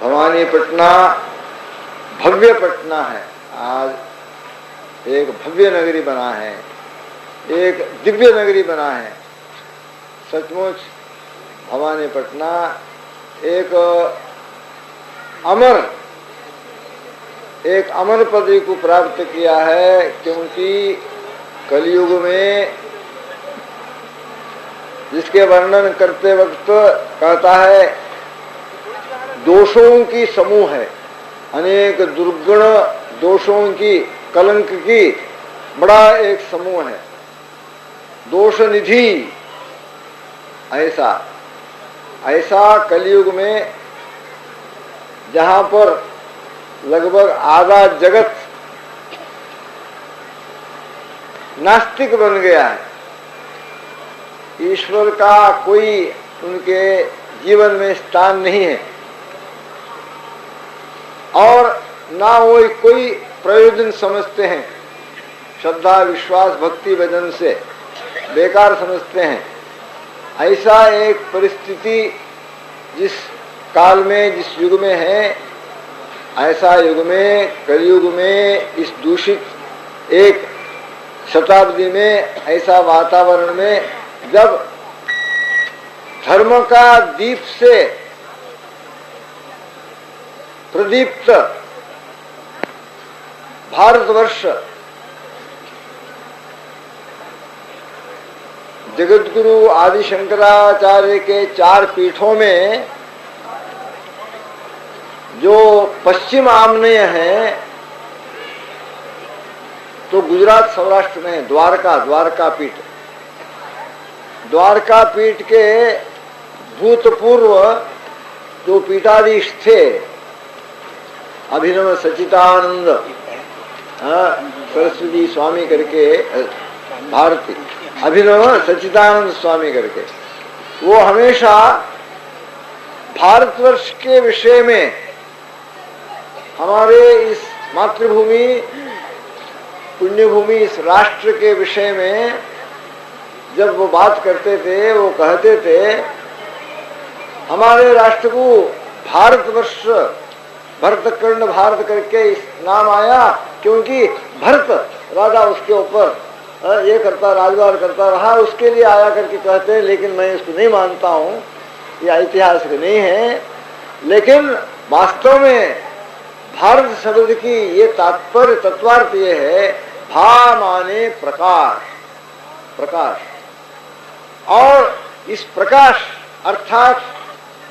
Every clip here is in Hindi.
भवानी पटना भव्य पटना है। आज एक भव्य नगरी बना है, एक दिव्य नगरी बना है। सचमुच भवानी पटना एक अमर पदवी को प्राप्त किया है, क्योंकि कलयुग में जिसके वर्णन करते वक्त कहता है दोषों की समूह है, अनेक दुर्गुण दोषों की कलंक की बड़ा एक समूह है, दोष निधि। ऐसा कलयुग में जहां पर लगभग आधा जगत नास्तिक बन गया है, ईश्वर का कोई उनके जीवन में स्थान नहीं है और ना वो कोई प्रयोजन समझते हैं, श्रद्धा विश्वास भक्ति भजन से बेकार समझते हैं। ऐसा एक परिस्थिति जिस काल में जिस युग में है, ऐसा युग में कलयुग में इस दूषित एक शताब्दी में ऐसा वातावरण में जब धर्म का दीप से प्रदीप्त भारतवर्ष जगतगुरु आदि शंकराचार्य के 4 पीठों में जो पश्चिम आग्नेय है, तो गुजरात सौराष्ट्र में द्वारका पीठ, द्वारका पीठ के भूतपूर्व जो पीठाधीश थे अभिनव सच्चिदानंद सरस्वती स्वामी करके, भारती अभिनव सच्चिदानंद स्वामी करके, वो हमेशा भारतवर्ष के विषय में, हमारे इस मातृभूमि पुण्यभूमि इस राष्ट्र के विषय में जब वो बात करते थे, वो कहते थे हमारे राष्ट्र को भारतवर्ष, भरतखंड भारत करके इस नाम आया क्योंकि भरत राजा उसके ऊपर ये करता राजवार करता रहा, उसके लिए आया करके कहते हैं। लेकिन मैं इसको नहीं मानता हूँ, ये ऐतिहासिक नहीं है। लेकिन वास्तव में भारत शब्द की ये तात्पर्य तत्वार्थ ये है, भा माने प्रकाश, प्रकाश। और इस प्रकाश अर्थात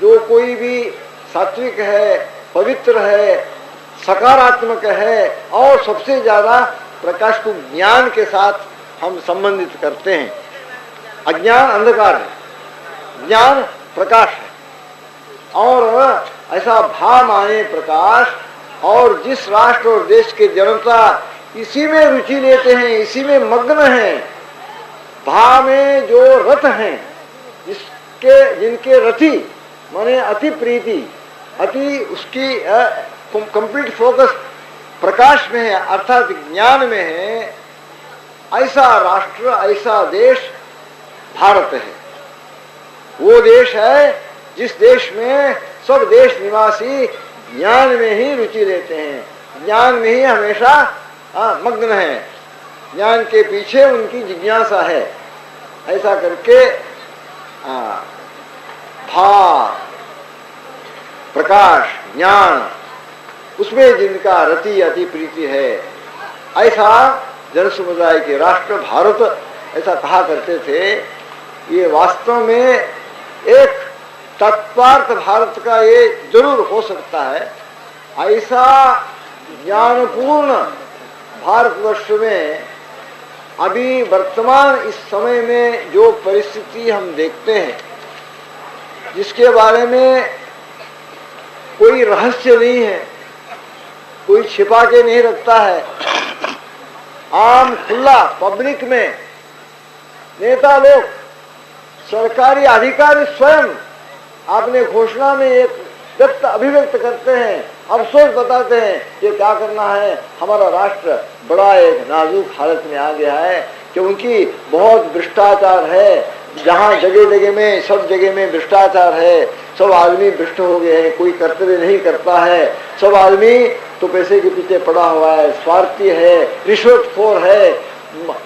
जो कोई भी सात्विक है, पवित्र है, सकारात्मक है, और सबसे ज्यादा प्रकाश को ज्ञान के साथ हम संबंधित करते हैं। अज्ञान अंधकार है, ज्ञान प्रकाश है। और ऐसा भा माने प्रकाश, और जिस राष्ट्र और देश के जनता इसी में रुचि लेते हैं, इसी में मग्न हैं, भा में जो रथ हैं, जिनके रथी माने अति प्रीति, अति उसकी कंप्लीट फोकस प्रकाश में है, अर्थात ज्ञान में है, ऐसा राष्ट्र, ऐसा देश भारत है। वो देश है जिस देश में सब देश निवासी ज्ञान में ही रुचि लेते हैं, ज्ञान में ही हमेशा मग्न है, ज्ञान के पीछे उनकी जिज्ञासा है। ऐसा करके भा प्रकाश ज्ञान, उसमें जिनका रति अति प्रीति है, ऐसा जन समुदाय के राष्ट्र भारत ऐसा कहा करते थे। ये वास्तव में एक तत्वार्थ भारत का ये जरूर हो सकता है। ऐसा ज्ञानपूर्ण भारतवर्ष में अभी वर्तमान इस समय में जो परिस्थिति हम देखते हैं, जिसके बारे में कोई रहस्य नहीं है, कोई छिपा के नहीं रखता है, आम खुला पब्लिक में नेता लोग, सरकारी अधिकारी स्वयं अपने घोषणा में एक व्यक्त अभिव्यक्त करते हैं, अफसोस बताते हैं कि क्या करना है, हमारा राष्ट्र बड़ा एक नाजुक हालत में आ गया है, क्योंकि बहुत भ्रष्टाचार है, जहाँ जगह जगह में, सब जगह में भ्रष्टाचार है, सब आदमी भ्रष्ट हो गए हैं, कोई कर्तव्य नहीं करता है, सब आदमी तो पैसे के पीछे पड़ा हुआ है, स्वार्थी है, रिश्वतखोर है,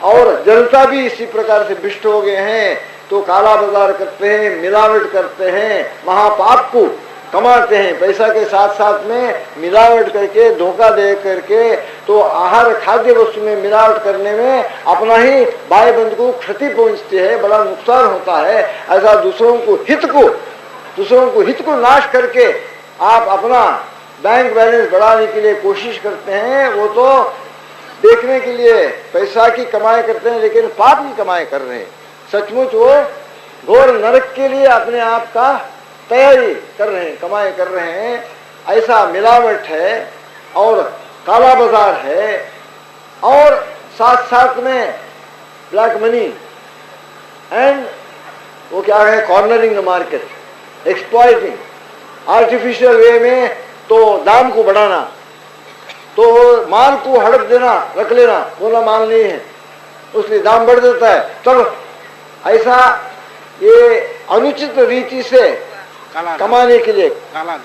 और जनता भी इसी प्रकार से भ्रष्ट हो गए हैं, तो काला बाजार करते हैं, मिलावट करते हैं, महापाप को कमाते हैं, पैसा के साथ साथ में मिलावट करके, धोखा दे करके, तो आहार खाद्य वस्तु में मिलावट करने में अपना ही भाई बंधु को क्षति पहुंचती है, बड़ा नुकसान होता है। ऐसा दूसरों को हित को नाश करके आप अपना बैंक बैलेंस बढ़ाने के लिए कोशिश करते हैं, वो तो देखने के लिए पैसा की कमाई करते हैं, लेकिन पाप की कमाई कर रहे हैं। सचमुच वो घोर नरक के लिए अपने आप का तैयारी कर रहे हैं, कमाई कर रहे हैं। ऐसा मिलावट है और काला बाजार है, और साथ साथ में ब्लैक मनी एंड वो क्या है, cornering the market, exploiting, artificial way में तो दाम को बढ़ाना, तो माल को हड़प देना, रख लेना, बोला माल नहीं है, उसलिए दाम बढ़ देता है। तब ऐसा ये अनुचित रीति से कमाने के लिए काला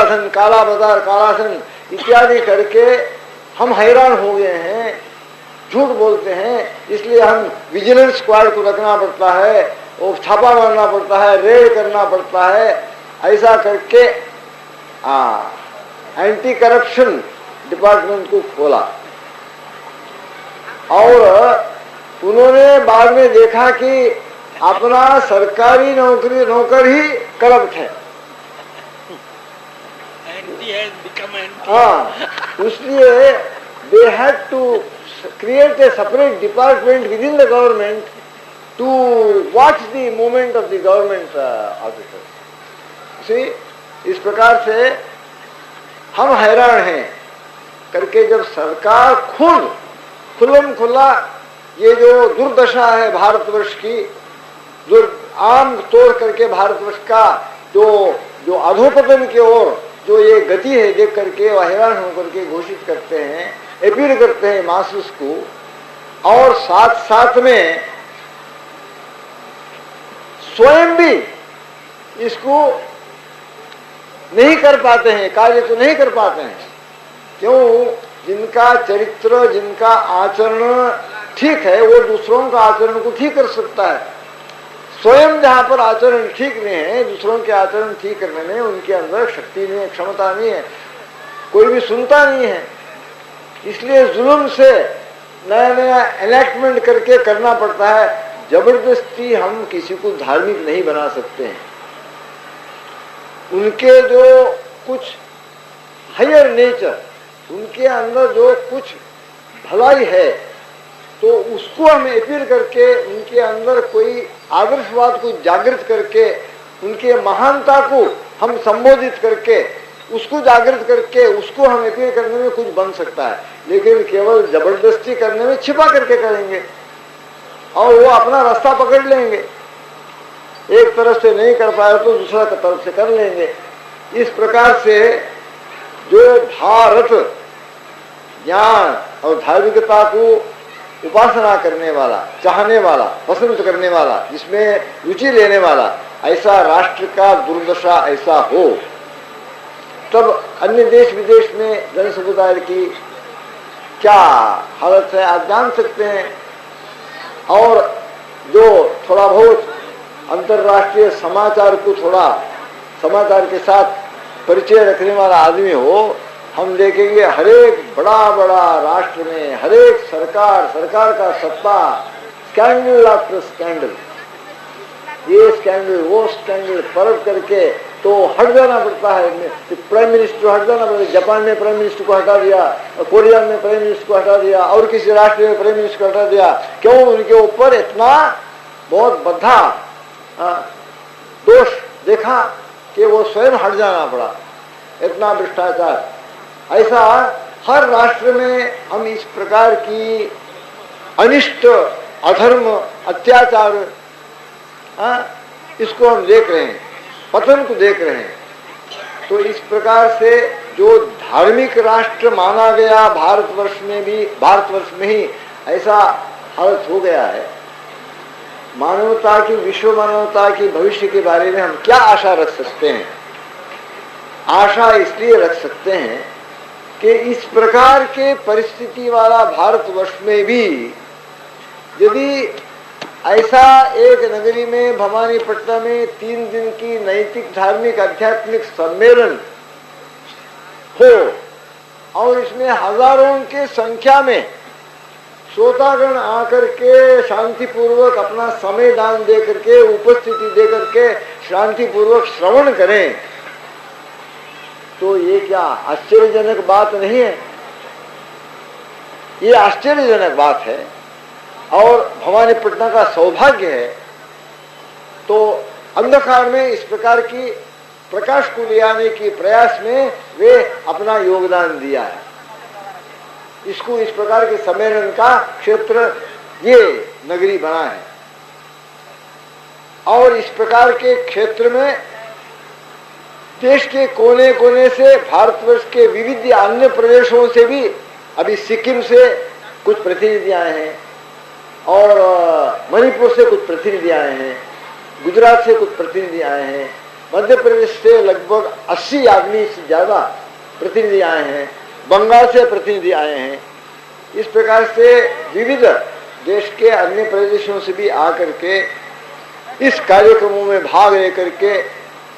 धन, काला बाजार, काला धन इत्यादि करके हम हैरान हो गए हैं, झूठ बोलते हैं। इसलिए हम विजिलेंस स्क्वाड को रखना पड़ता है, और छापा मारना पड़ता है, रेड करना पड़ता है। ऐसा करके एंटी करप्शन डिपार्टमेंट को खोला, और उन्होंने बाद में देखा कि अपना सरकारी नौकर ही करप्ट है। इसलिए they had to create a separate department within the government to watch the movement of the government officers. इस प्रकार से हम हैरान हैं करके, जब सरकार खुद खुल्लम खुल्ला ये जो दुर्दशा है भारतवर्ष की, जो आम तौर करके भारतवर्ष का जो अधोपतन की ओर जो ये गति है, देख करके वह हैरान होकर के घोषित करते हैं, अपील करते हैं मासूस को, और साथ साथ में स्वयं भी इसको नहीं कर पाते हैं, कार्य तो नहीं कर पाते हैं। क्यों? जिनका चरित्र, जिनका आचरण ठीक है, वो दूसरों का आचरण को ठीक कर सकता है। स्वयं जहाँ पर आचरण ठीक नहीं है, दूसरों के आचरण ठीक करने में उनके अंदर शक्ति नहीं है, क्षमता नहीं है, कोई भी सुनता नहीं है। इसलिए जुल्म से नया नया एनेक्टमेंट करके करना पड़ता है। जबरदस्ती हम किसी को धार्मिक नहीं बना सकते हैं। उनके जो कुछ हायर नेचर, उनके अंदर जो कुछ भलाई है, तो उसको हम अपील करके उनके अंदर कोई आदर्शवाद को जागृत करके, उनके महानता को हम संबोधित करके, उसको जागृत करके उसको हम अपील करने में कुछ बन सकता है। लेकिन केवल जबरदस्ती करने में छिपा करके करेंगे और वो अपना रास्ता पकड़ लेंगे, एक तरफ से नहीं कर पाए तो दूसरा तरफ से कर लेंगे। इस प्रकार से जो भारत ज्ञान और धार्मिकता को उपासना करने वाला, चाहने वाला, पसंद करने वाला, जिसमें रुचि लेने वाला, ऐसा राष्ट्र का दुर्दशा ऐसा हो, तब अन्य देश विदेश में जन समुदाय की क्या हालत है आप जान सकते हैं। और जो थोड़ा बहुत अंतर्राष्ट्रीय समाचार को, थोड़ा समाचार के साथ परिचय रखने वाला आदमी हो, हम देखेंगे हरेक बड़ा बड़ा राष्ट्र में हरेक सरकार का सत्ता, स्कैंडल आफ्टर स्कैंडल, ये स्कैंडल वो स्कैंडल परख करके तो हट जाना पड़ता है। प्राइम मिनिस्टर हट जाना पड़ता है। जापान में प्राइम मिनिस्टर को हटा दिया, कोरिया में प्राइम मिनिस्टर को हटा दिया, और किसी राष्ट्र में प्राइम मिनिस्टर को हटा दिया। क्यों? उनके ऊपर इतना बहुत बद्धा दोष देखा कि वो स्वयं हट जाना पड़ा, इतना भ्रष्टाचार। ऐसा हर राष्ट्र में हम इस प्रकार की अनिष्ट, अधर्म, अत्याचार, इसको हम देख रहे हैं, पतन को देख रहे हैं। तो इस प्रकार से जो धार्मिक राष्ट्र माना गया भारतवर्ष में ही ऐसा हालत हो गया है। मानवता की, विश्व मानवता की भविष्य के बारे में हम क्या आशा रख सकते हैं? आशा इसलिए रख सकते हैं कि इस प्रकार के परिस्थिति वाला भारतवर्ष में भी यदि ऐसा एक नगरी में, भवानीपट्टनम में 3 दिन की नैतिक, धार्मिक, आध्यात्मिक सम्मेलन हो और इसमें हजारों के संख्या में श्रोतागण आकर के शांतिपूर्वक अपना समय दान दे करके, उपस्थिति दे करके शांतिपूर्वक श्रवण करें, तो ये क्या आश्चर्यजनक बात नहीं है? ये आश्चर्यजनक बात है और भवानीपट्टनम का सौभाग्य है। तो अंधकार में इस प्रकार की प्रकाश को ले आने के प्रयास में वे अपना योगदान दिया है। इसको इस प्रकार के सम्मेलन का क्षेत्र ये नगरी बना है और इस प्रकार के क्षेत्र में देश के कोने कोने से, भारतवर्ष के विविध अन्य प्रदेशों से भी, अभी सिक्किम से कुछ प्रतिनिधि आए हैं और मणिपुर से कुछ प्रतिनिधि आए हैं, गुजरात से कुछ प्रतिनिधि आए हैं, मध्य प्रदेश से लगभग 80 आदमी से ज्यादा प्रतिनिधि आए हैं, बंगाल से प्रतिनिधि आए हैं। इस प्रकार से विविध देश के अन्य प्रदेशों से भी आकर के इस कार्यक्रमों में भाग लेकर के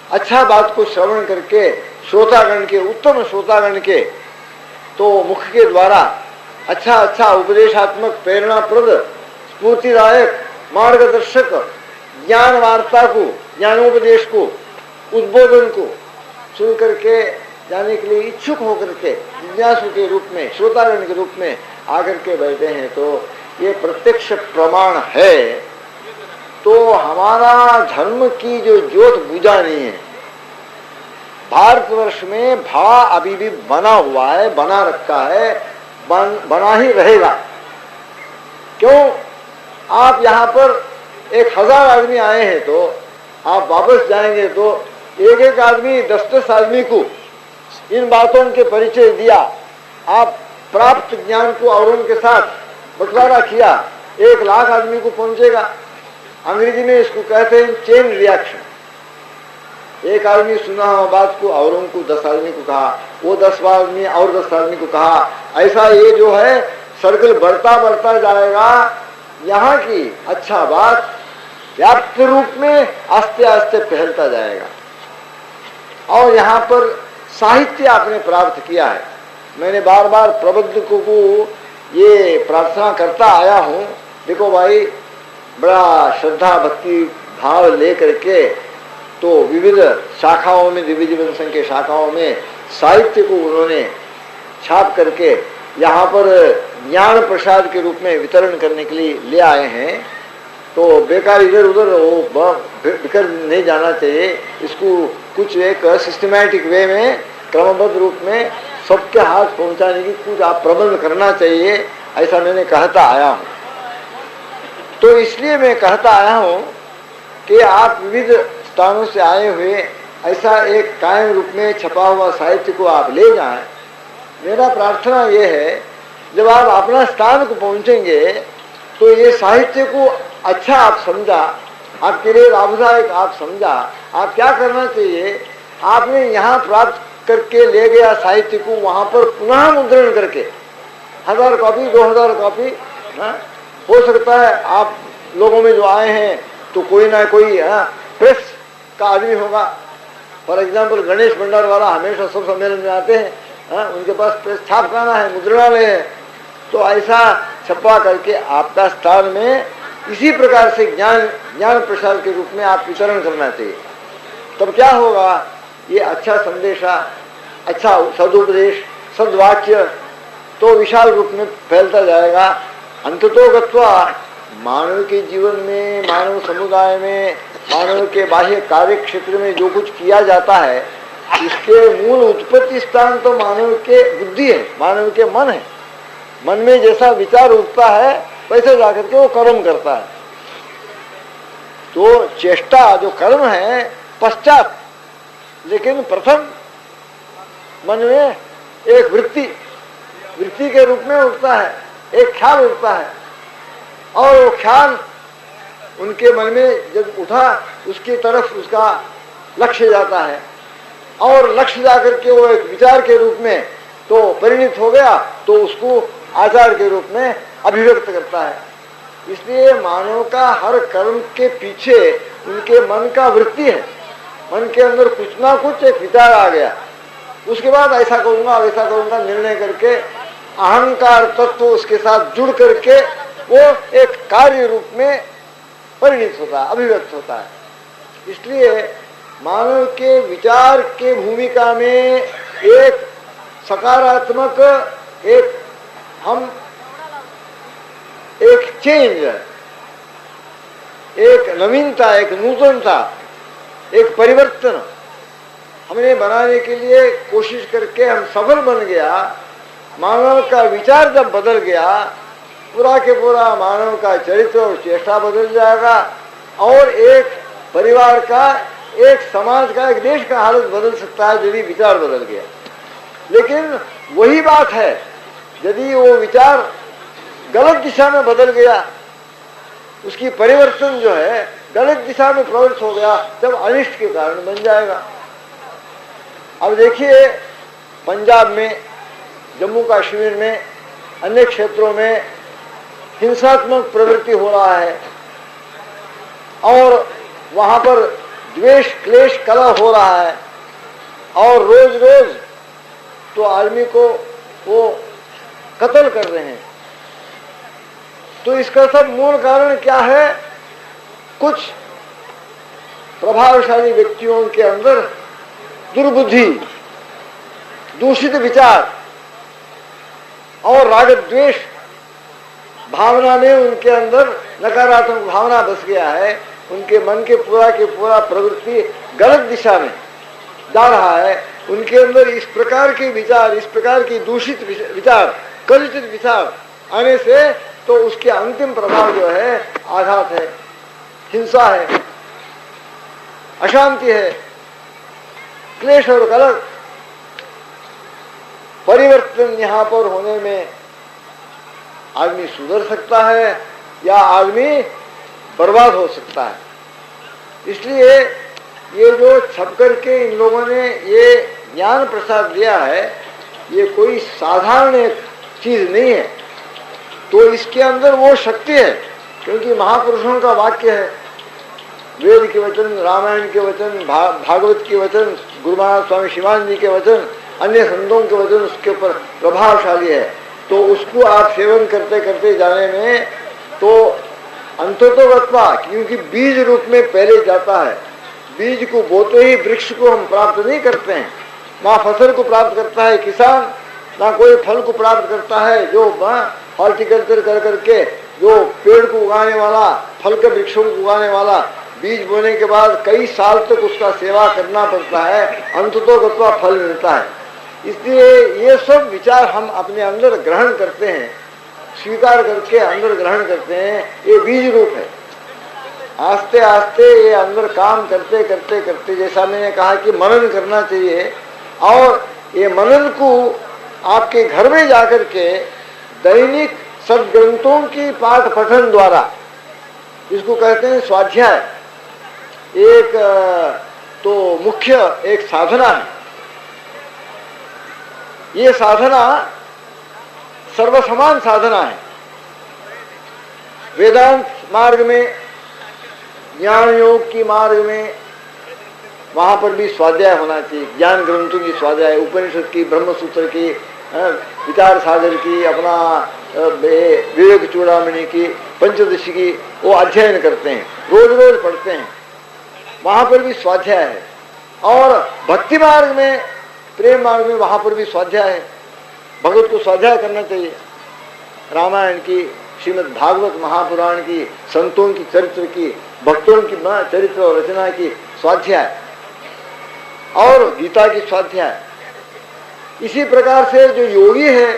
अच्छा बात को श्रवण करके श्रोतागण के, उत्तम श्रोतागण के तो मुख के द्वारा अच्छा उपदेशात्मक, प्रेरणाप्रद, स्फूर्तिदायक, मार्गदर्शक ज्ञान वार्ता को, ज्ञानोपदेश को, उद्बोधन को सुन करके जाने के लिए इच्छुक होकर के जिज्ञासु के रूप में, श्रोतागण के रूप में आकर के बैठे हैं, तो ये प्रत्यक्ष प्रमाण है। तो हमारा धर्म की जो ज्योत बुझा नहीं है, भारतवर्ष में भा अभी भी बना हुआ है, बना रखा है, बना ही रहेगा। क्यों? आप यहाँ पर 1000 आदमी आए हैं तो आप वापस जाएंगे तो एक आदमी 10 आदमी को इन बातों के परिचय दिया, आप प्राप्त ज्ञान को औरों के साथ बंटवारा किया, 1 लाख आदमी को पहुंचेगा। अंग्रेजी में इसको कहते हैं चेन रिएक्शन। एक आदमी सुना हुआ बात को औरों को 10 आदमी को कहा, वो 10 आदमी और 10 आदमी को कहा, ऐसा ये जो है सर्कल बढ़ता जाएगा। यहाँ की अच्छा बात व्याप्त रूप में आस्ते आस्ते फैलता जाएगा। और यहाँ पर साहित्य आपने प्राप्त किया है। मैंने बार बार प्रबंधकों को ये प्रार्थना करता आया हूँ, देखो भाई, बड़ा श्रद्धा भक्ति भाव लेकर के तो विविध शाखाओं में, दिव्य जीवन संघ के शाखाओं में साहित्य को उन्होंने छाप करके यहाँ पर ज्ञान प्रसाद के रूप में वितरण करने के लिए ले आए हैं। तो बेकार इधर उधर वो बिखर नहीं जाना चाहिए, इसको कुछ एक सिस्टमैटिक वे में, क्रमबद्ध रूप में सबके हाथ पहुंचाने की कुछ आप प्रबंध करना चाहिए, ऐसा मैंने कहता आया हूँ। तो इसलिए मैं कहता आया हूँ कि आप विविध स्थानों से आए हुए ऐसा एक कायम रूप में छपा हुआ साहित्य को आप ले जाएं। मेरा प्रार्थना ये है, जब आप अपना स्थान को पहुंचेंगे तो ये साहित्य को अच्छा आप समझा, आपके लिए लाभदायक आप समझा। आप क्या करना चाहिए, आपने यहाँ प्राप्त करके ले गया साहित्य को वहाँ पर पुनः मुद्रण करके 1000 कॉपी 2000 कॉपी, हो सकता है आप लोगों में जो आए हैं तो कोई ना कोई प्रेस का आदमी होगा। फॉर एग्जाम्पल गणेश भंडार वाला हमेशा सब सम्मेलन में आते हैं, उनके पास प्रेस छापखाना है, मुद्रणालय है। तो ऐसा छपा करके आपका स्थान में इसी प्रकार से ज्ञान प्रसाद के रूप में आप वितरण करना चाहिए। तब क्या होगा, ये अच्छा संदेशा, अच्छा सदुपदेश, सद्वाक्य तो विशाल रूप में फैलता जाएगा। अंततोगत्वा मानव के जीवन में, मानव समुदाय में, मानव के बाह्य कार्य क्षेत्र में जो कुछ किया जाता है, इसके मूल उत्पत्ति स्थान तो मानव के बुद्धि है, मानव के मन है। मन में जैसा विचार उठता है वैसे जाकर के वो कर्म करता है। तो चेष्टा जो कर्म है पश्चात, लेकिन प्रथम मन में एक वृत्ति के रूप में उठता है, एक ख्याल उठता है और वो ख्याल उनके मन में जब उठा उसकी तरफ उसका लक्ष्य जाता है और लक्ष्य जाकर के वो एक विचार के रूप में तो परिणित हो गया तो उसको आचार के रूप में अभिव्यक्त करता है। इसलिए मानव का हर कर्म के पीछे उनके मन का वृत्ति है। मन के अंदर कुछ ना कुछ एक विचार आ गया, उसके बाद ऐसा करूंगा वैसा करूंगा निर्णय करके अहंकार तत्व उसके साथ जुड़ करके वो एक कार्य रूप में परिणित होता है, अभिव्यक्त होता है। इसलिए मानव के विचार के भूमिका में एक सकारात्मक एक चेंज, एक नवीनता, एक नूतनता, एक परिवर्तन हमने बनाने के लिए कोशिश करके हम सफल बन गया। मानव का विचार जब बदल गया, पूरा के पूरा मानव का चरित्र और चेष्टा बदल जाएगा और एक परिवार का, एक समाज का, एक देश का हालत बदल सकता है यदि विचार बदल गया। लेकिन वही बात है, यदि वो विचार गलत दिशा में बदल गया, उसकी परिवर्तन जो है गलत दिशा में प्रवृत्त हो गया, तब अनिष्ट के कारण बन जाएगा। अब देखिए पंजाब में, जम्मू कश्मीर में, अन्य क्षेत्रों में हिंसात्मक प्रवृत्ति हो रहा है और वहां पर द्वेष क्लेश कलह हो रहा है और रोज रोज तो आदमी को वो कत्ल कर रहे हैं। तो इसका सब मूल कारण क्या है? कुछ प्रभावशाली व्यक्तियों के अंदर दुर्बुद्धि, दूषित विचार और राग द्वेष भावना में उनके अंदर नकारात्मक भावना बस गया है। उनके मन के पूरा प्रवृत्ति गलत दिशा में जा रहा है। उनके अंदर इस प्रकार के विचार, इस प्रकार की दूषित विचार, कलुषित विचार आने से तो उसके अंतिम प्रभाव जो है आघात है, हिंसा है, अशांति है, क्लेश और कलह। परिवर्तन यहाँ पर होने में आदमी सुधर सकता है या आदमी बर्बाद हो सकता है। इसलिए ये जो छप करके इन लोगों ने ये ज्ञान प्रसाद दिया है, ये कोई साधारण चीज नहीं है। तो इसके अंदर वो शक्ति है, क्योंकि महापुरुषों का वाक्य है, वेद के वचन, रामायण के वचन, भागवत के वचन, गुरु महाराज स्वामी शिवानंद जी के वचन, अन्य संतों के वचन उसके ऊपर प्रभावशाली है। तो उसको आप सेवन करते करते जाने में तो अंततोगत्वा, क्योंकि बीज रूप में पहले जाता है। बीज को बोते ही वृक्ष को हम प्राप्त नहीं करते हैं, ना फसल को प्राप्त करता है किसान, ना कोई फल को प्राप्त करता है जो हॉर्टिकल्चर कर करके जो पेड़ को उगाने वाला, फल के वृक्षों को उगाने वाला। बीज बोने के बाद कई साल तक उसका सेवा करना पड़ता है, अंततोगत्वा फल मिलता है। इसलिए ये सब विचार हम अपने अंदर ग्रहण करते हैं, स्वीकार करके अंदर ग्रहण करते हैं। ये बीज रूप है। आस्ते आस्ते ये अंदर काम करते करते करते, जैसा मैंने कहा कि मनन करना चाहिए, और ये मनन को आपके घर में जाकर के दैनिक सद्ग्रंथों की पाठ पठन द्वारा, इसको कहते हैं स्वाध्याय, एक तो मुख्य एक साधना है। ये साधना सर्वसमान साधना है। वेदांत मार्ग में, ज्ञान योग की मार्ग में, वहां पर भी स्वाध्याय होना चाहिए। ज्ञान ग्रंथों की स्वाध्याय, उपनिषद की, ब्रह्मसूत्र की, विचार सागर की, अपना विवेक चूड़ामणि की, पंचदशी की, वो अध्ययन करते हैं, रोज रोज पढ़ते हैं। वहां पर भी स्वाध्याय है। और भक्ति मार्ग में, प्रेम मार्ग में, वहां पर भी स्वाध्याय है। भगवत को स्वाध्याय करना चाहिए। रामायण की, श्रीमद् भागवत महापुराण की, संतों की चरित्र की, भक्तों की चरित्र और रचना की स्वाध्याय, और गीता की स्वाध्याय। इसी प्रकार से जो योगी है,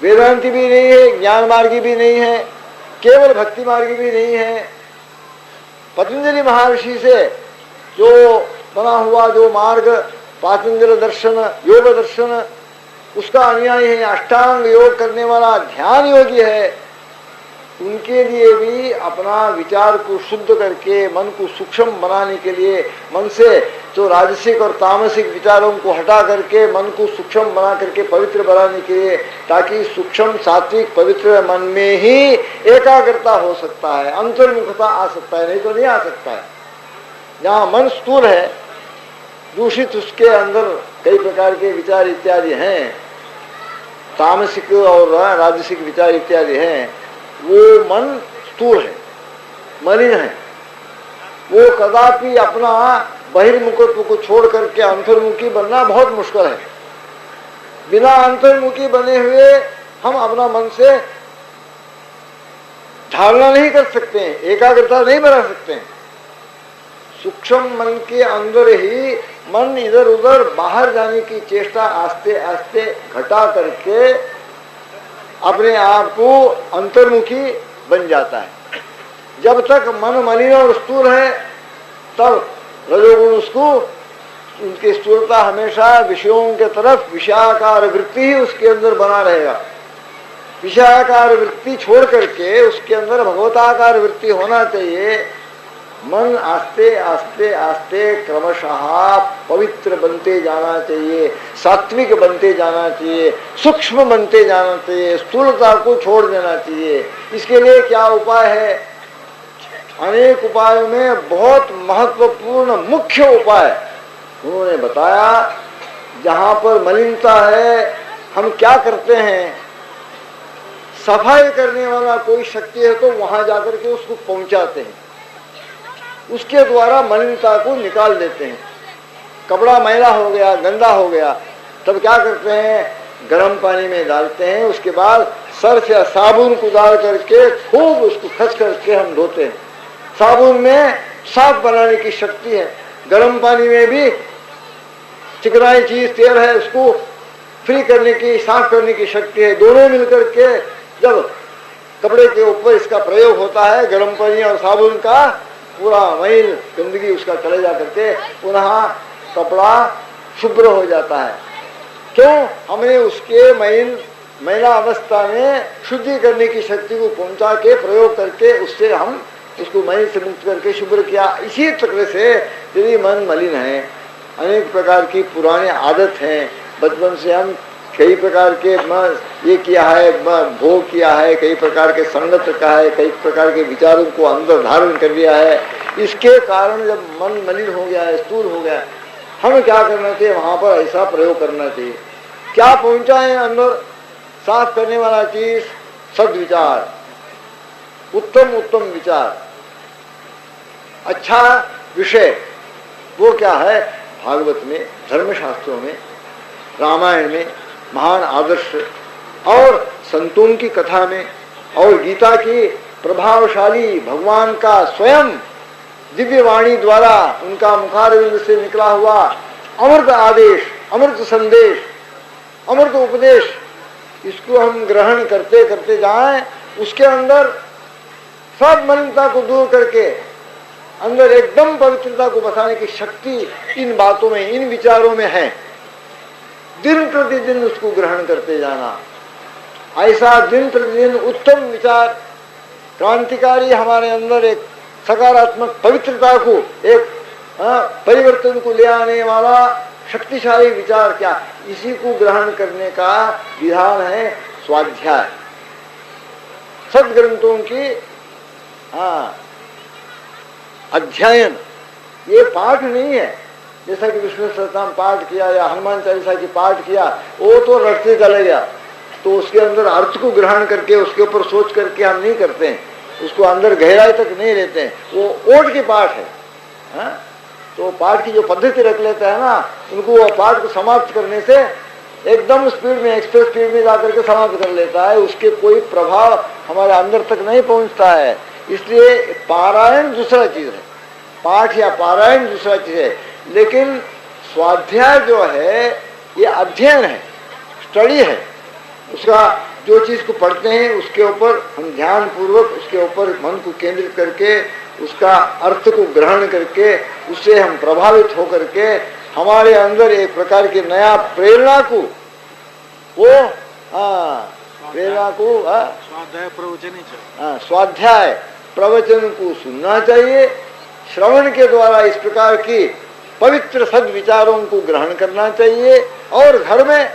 वेदांती भी नहीं है, ज्ञान मार्गी भी नहीं है, केवल भक्ति मार्गी भी नहीं है, पतंजलि महर्षि से जो बना हुआ जो मार्ग, पातंजल दर्शन, योग दर्शन, उसका अनुयायी है, अष्टांग योग करने वाला ध्यान योगी है, उनके लिए भी अपना विचार को शुद्ध करके मन को सूक्ष्म बनाने के लिए, मन से जो राजसिक और तामसिक विचारों को हटा करके मन को सूक्ष्म बना करके पवित्र बनाने के लिए, ताकि सूक्ष्म सात्विक पवित्र मन में ही एकाग्रता हो सकता है, अंतर्मुखता आ सकता है, नहीं तो नहीं आ सकता है। जहाँ मन स्थूल है, दूषित, उसके अंदर कई प्रकार के विचार इत्यादि हैं, तामसिक और राजसिक विचार इत्यादि हैं, वो मन स्थूल है, मलिन है। वो कदापि अपना बहिर्मुखत्व को छोड़ करके अंतर्मुखी बनना बहुत मुश्किल है। बिना अंतर्मुखी बने हुए हम अपना मन से धारणा नहीं कर सकते हैं, एकाग्रता नहीं बना सकते हैं। सूक्ष्म मन के अंदर ही मन इधर उधर बाहर जाने की चेष्टा आस्ते आस्ते घटा करके अपने आप को अंतर्मुखी बन जाता है। जब तक मन मलिन और स्थूल है, तब रजोगुण उसको, उनकी स्थूलता हमेशा विषयों के तरफ विषयाकार वृत्ति ही उसके अंदर बना रहेगा। विषयाकार वृत्ति छोड़ करके उसके अंदर भगवताकार वृत्ति होना चाहिए। मन आस्ते आस्ते आस्ते क्रमशः पवित्र बनते जाना चाहिए, सात्विक बनते जाना चाहिए, सूक्ष्म बनते जाना चाहिए, स्थूलता को छोड़ देना चाहिए। इसके लिए क्या उपाय है? अनेक उपायों में बहुत महत्वपूर्ण मुख्य उपाय उन्होंने बताया। जहाँ पर मलिनता है, हम क्या करते हैं, सफाई करने वाला कोई शक्ति है तो वहां जाकर के उसको पहुंचाते हैं, उसके द्वारा मलिनता को निकाल देते हैं। कपड़ा मैला हो गया, गंदा हो गया, तब क्या करते हैं, गर्म पानी में डालते हैं, उसके बाद सर्फ या साबुन को डाल करके खूब उसको खस करके हम धोते हैं। साबुन में साफ बनाने की शक्ति है, गर्म पानी में भी चिकनाई चीज तेल है, उसको फ्री करने की, साफ करने की शक्ति है। दोनों मिलकर के जब कपड़े के ऊपर इसका प्रयोग होता है, गर्म पानी और साबुन का, पूरा मैल गंदगी उसका चले जा करके पुनः कपड़ा शुभ्र हो जाता है। क्यों? हमने उसके मैला अवस्था में शुद्धि करने की शक्ति को पहुंचा के प्रयोग करके उससे हम उसको मैल से मुक्त करके शुभ्र किया। इसी प्रकार से यदि मन मलिन है, अनेक प्रकार की पुरानी आदत है, बचपन से हम कई प्रकार के ये किया है, भोग किया है, कई प्रकार के संगत का है, कई प्रकार के विचारों को अंदर धारण कर लिया है। इसके कारण जब मन मलिन हो गया है, स्थूल हो गया है, हमें क्या करना चाहिए? वहां पर ऐसा प्रयोग करना चाहिए। क्या पहुंचा है अंदर साफ करने वाला चीज? सद्विचार, उत्तम उत्तम विचार, अच्छा विषय। वो क्या है? भागवत में, धर्मशास्त्रों में, रामायण में महान आदर्श, और संतों की कथा में, और गीता की प्रभावशाली भगवान का स्वयं दिव्य वाणी द्वारा उनका मुखारविंद से निकला हुआ अमृत आदेश, अमृत संदेश, अमृत उपदेश, इसको हम ग्रहण करते करते जाएं, उसके अंदर सब मलिनता को दूर करके अंदर एकदम पवित्रता को बसाने की शक्ति इन बातों में, इन विचारों में है। दिन प्रतिदिन उसको ग्रहण करते जाना, ऐसा दिन प्रतिदिन उत्तम विचार, क्रांतिकारी हमारे अंदर एक सकारात्मक पवित्रता को, एक परिवर्तन को ले आने वाला शक्तिशाली विचार, क्या इसी को ग्रहण करने का विधान है स्वाध्याय। सदग्रंथों की अध्ययन, ये पाठ नहीं है। जैसा कि विष्णु सहस्त्रनाम पाठ किया या हनुमान चालीसा की पाठ किया, वो तो रटते चले गया, तो उसके अंदर अर्थ को ग्रहण करके उसके ऊपर सोच करके हम नहीं करते हैं, उसको अंदर गहराई तक नहीं लेते हैं। वो ओट के पाठ है, तो पाठ की जो पद्धति रख लेता है ना, उनको वो पाठ को समाप्त करने से एकदम स्पीड में, एक्सप्रेस स्पीड में जाकर के समाप्त कर लेता है, उसके कोई प्रभाव हमारे अंदर तक नहीं पहुंचता है। इसलिए पारायण दूसरा चीज है, पाठ या पारायण दूसरा चीज है, लेकिन स्वाध्याय जो है ये अध्ययन है, स्टडी है। उसका जो चीज को पढ़ते हैं उसके ऊपर हम ध्यान पूर्वक उसके ऊपर मन को केंद्रित करके उसका अर्थ को ग्रहण करके उससे हम प्रभावित होकर के हमारे अंदर एक प्रकार की नया प्रेरणा को वो प्रेरणा को स्वाध्याय प्रवचन स्वाध्याय प्रवचन को सुनना चाहिए। श्रवण के द्वारा इस प्रकार की पवित्र सद्विचारों को ग्रहण करना चाहिए। और घर में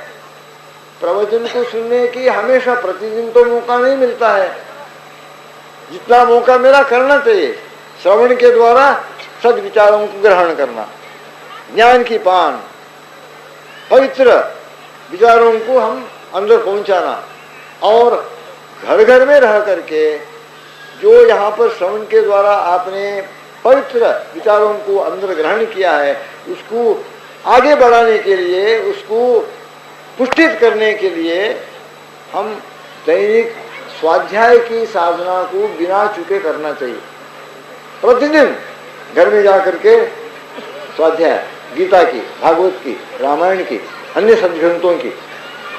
प्रवचन को सुनने की हमेशा प्रतिदिन तो मौका नहीं मिलता है, जितना मौका मिला करना चाहिए। श्रवण के द्वारा सद्विचारों को ग्रहण करना, ज्ञान की पान, पवित्र विचारों को हम अंदर पहुंचाना। और घर घर में रह करके जो यहाँ पर श्रवण के द्वारा आपने पवित्र विचारों को अंदर ग्रहण किया है, उसको आगे बढ़ाने के लिए, उसको पुष्टित करने के लिए हम दैनिक स्वाध्याय की साधना को बिना चूके करना चाहिए। प्रतिदिन घर में जाकर के स्वाध्याय गीता की, भागवत की, रामायण की, अन्य सद्ग्रंथों की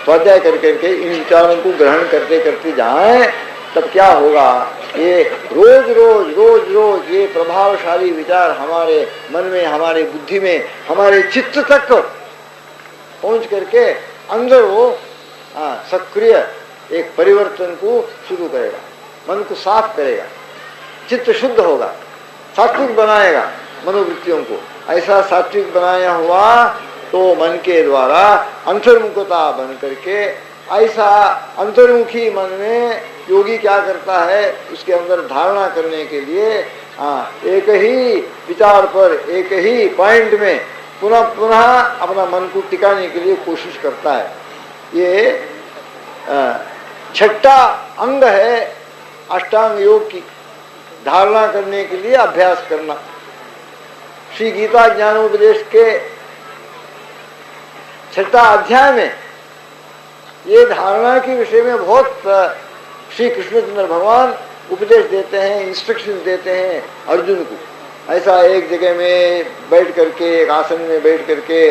स्वाध्याय कर करके इन विचारों को ग्रहण करते करते जाएं, तब क्या होगा, ये रोज रोज रोज रोज ये प्रभावशाली विचार हमारे मन में, हमारे बुद्धि में, हमारे चित्त तक पहुंच करके अंदर वो सक्रिय एक परिवर्तन को शुरू करेगा, मन को साफ करेगा, चित्त शुद्ध होगा, सात्विक बनाएगा मनोवृत्तियों को। ऐसा सात्विक बनाया हुआ तो मन के द्वारा अंतर्मुखता बन करके, ऐसा अंतर्मुखी मन में योगी क्या करता है, उसके अंदर धारणा करने के लिए एक ही विचार पर, एक ही पॉइंट में पुनः पुनः अपना मन को टिकाने के लिए कोशिश करता है। ये छठा अंग है अष्टांग योग की, धारणा करने के लिए अभ्यास करना। श्री गीता ज्ञानोपदेश के छठा अध्याय में ये धारणा के विषय में बहुत श्री कृष्णचंद्र भगवान उपदेश देते हैं, इंस्ट्रक्शन देते हैं अर्जुन को। ऐसा एक जगह में बैठ करके, एक आसन में बैठ करके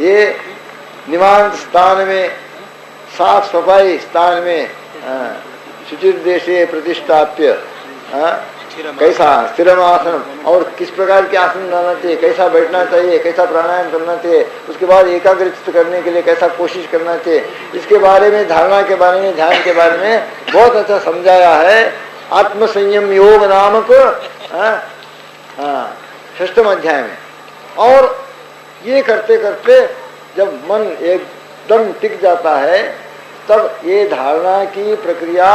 ये निवांत स्थान में, साफ सफाई स्थान में शुचिर देशे प्रतिष्ठाप्य कैसा स्थिरम आसन, और किस प्रकार के आसन बनाना चाहिए, कैसा बैठना चाहिए, कैसा प्राणायाम करना चाहिए, उसके बाद एकाग्रचित्त करने के लिए कैसा कोशिश करना चाहिए, इसके बारे में, धारणा के बारे में, ध्यान के बारे में बहुत अच्छा समझाया है आत्म संयम योग नामक षष्ठम अध्याय में। और ये करते करते जब मन एकदम टिक जाता है, तब ये धारणा की प्रक्रिया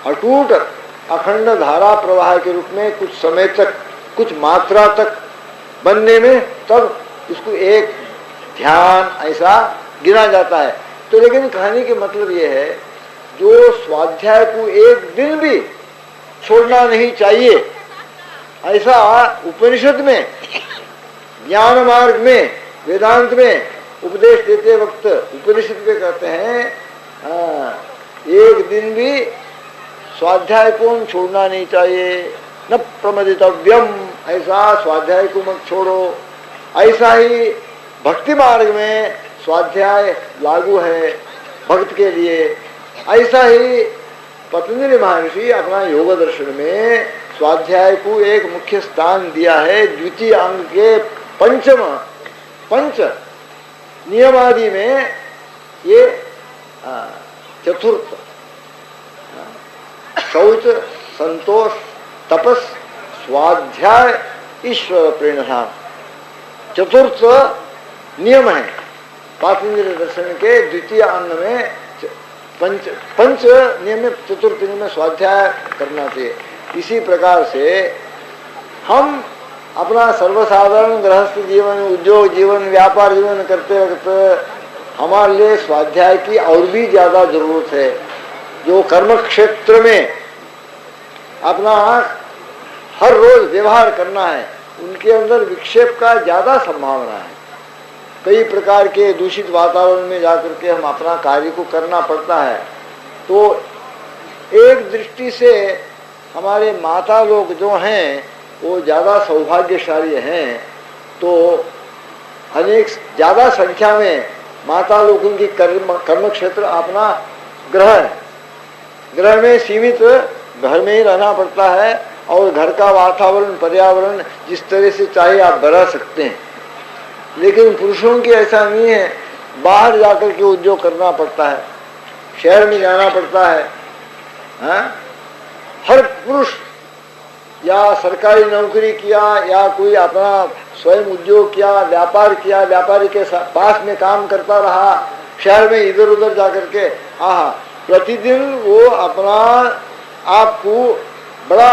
अटूट अखंड धारा प्रवाह के रूप में कुछ समय तक, कुछ मात्रा तक बनने में, तब इसको एक ध्यान ऐसा गिना जाता है। तो लेकिन कहानी के मतलब ये है, जो स्वाध्याय को एक दिन भी छोड़ना नहीं चाहिए, ऐसा उपनिषद में, ज्ञान मार्ग में, वेदांत में उपदेश देते वक्त उपनिषद में कहते हैं एक दिन भी स्वाध्याय को छोड़ना नहीं चाहिए। न प्रमदितव्यम, ऐसा स्वाध्याय को मत छोड़ो। ऐसा ही भक्ति मार्ग में स्वाध्याय लागू है भक्त के लिए। ऐसा ही पतंजलि महर्षि अपना योग दर्शन में स्वाध्याय को एक मुख्य स्थान दिया है। द्वितीय अंग के पंच नियमादि में ये चतुर्थ शौच, संतोष, तपस, स्वाध्याय, ईश्वर प्रेरणा, चतुर्थ नियम है। पातंजलि दर्शन के द्वितीय अंग में पंच नियम में, चतुर्थ नियम में स्वाध्याय करना चाहिए। इसी प्रकार से हम अपना सर्वसाधारण गृहस्थ जीवन, उद्योग जीवन, व्यापार जीवन करते वक्त हमारे लिए स्वाध्याय की और भी ज्यादा जरूरत है। जो कर्म क्षेत्र में अपना हर रोज व्यवहार करना है, उनके अंदर विक्षेप का ज्यादा संभावना है। कई प्रकार के दूषित वातावरण में जाकर के हम अपना कार्य को करना पड़ता है। तो एक दृष्टि से हमारे माता लोग जो हैं वो ज्यादा सौभाग्यशाली हैं। तो अनेक ज्यादा संख्या में माता लोगों की कर्म क्षेत्र अपना ग्रह है। ग्रह में सीमित घर में ही रहना पड़ता है और घर का वातावरण, पर्यावरण जिस तरह से चाहे आप बना सकते हैं। लेकिन पुरुषों की ऐसा नहीं है, बाहर जाकर के उद्योग करना पड़ता है। शहर में जाना पड़ता है। हाँ? हर पुरुष या सरकारी नौकरी किया या कोई अपना स्वयं उद्योग किया, व्यापार किया, व्यापारी के पास में काम करता रहा, शहर में इधर उधर जाकर के प्रतिदिन वो अपना आपको बड़ा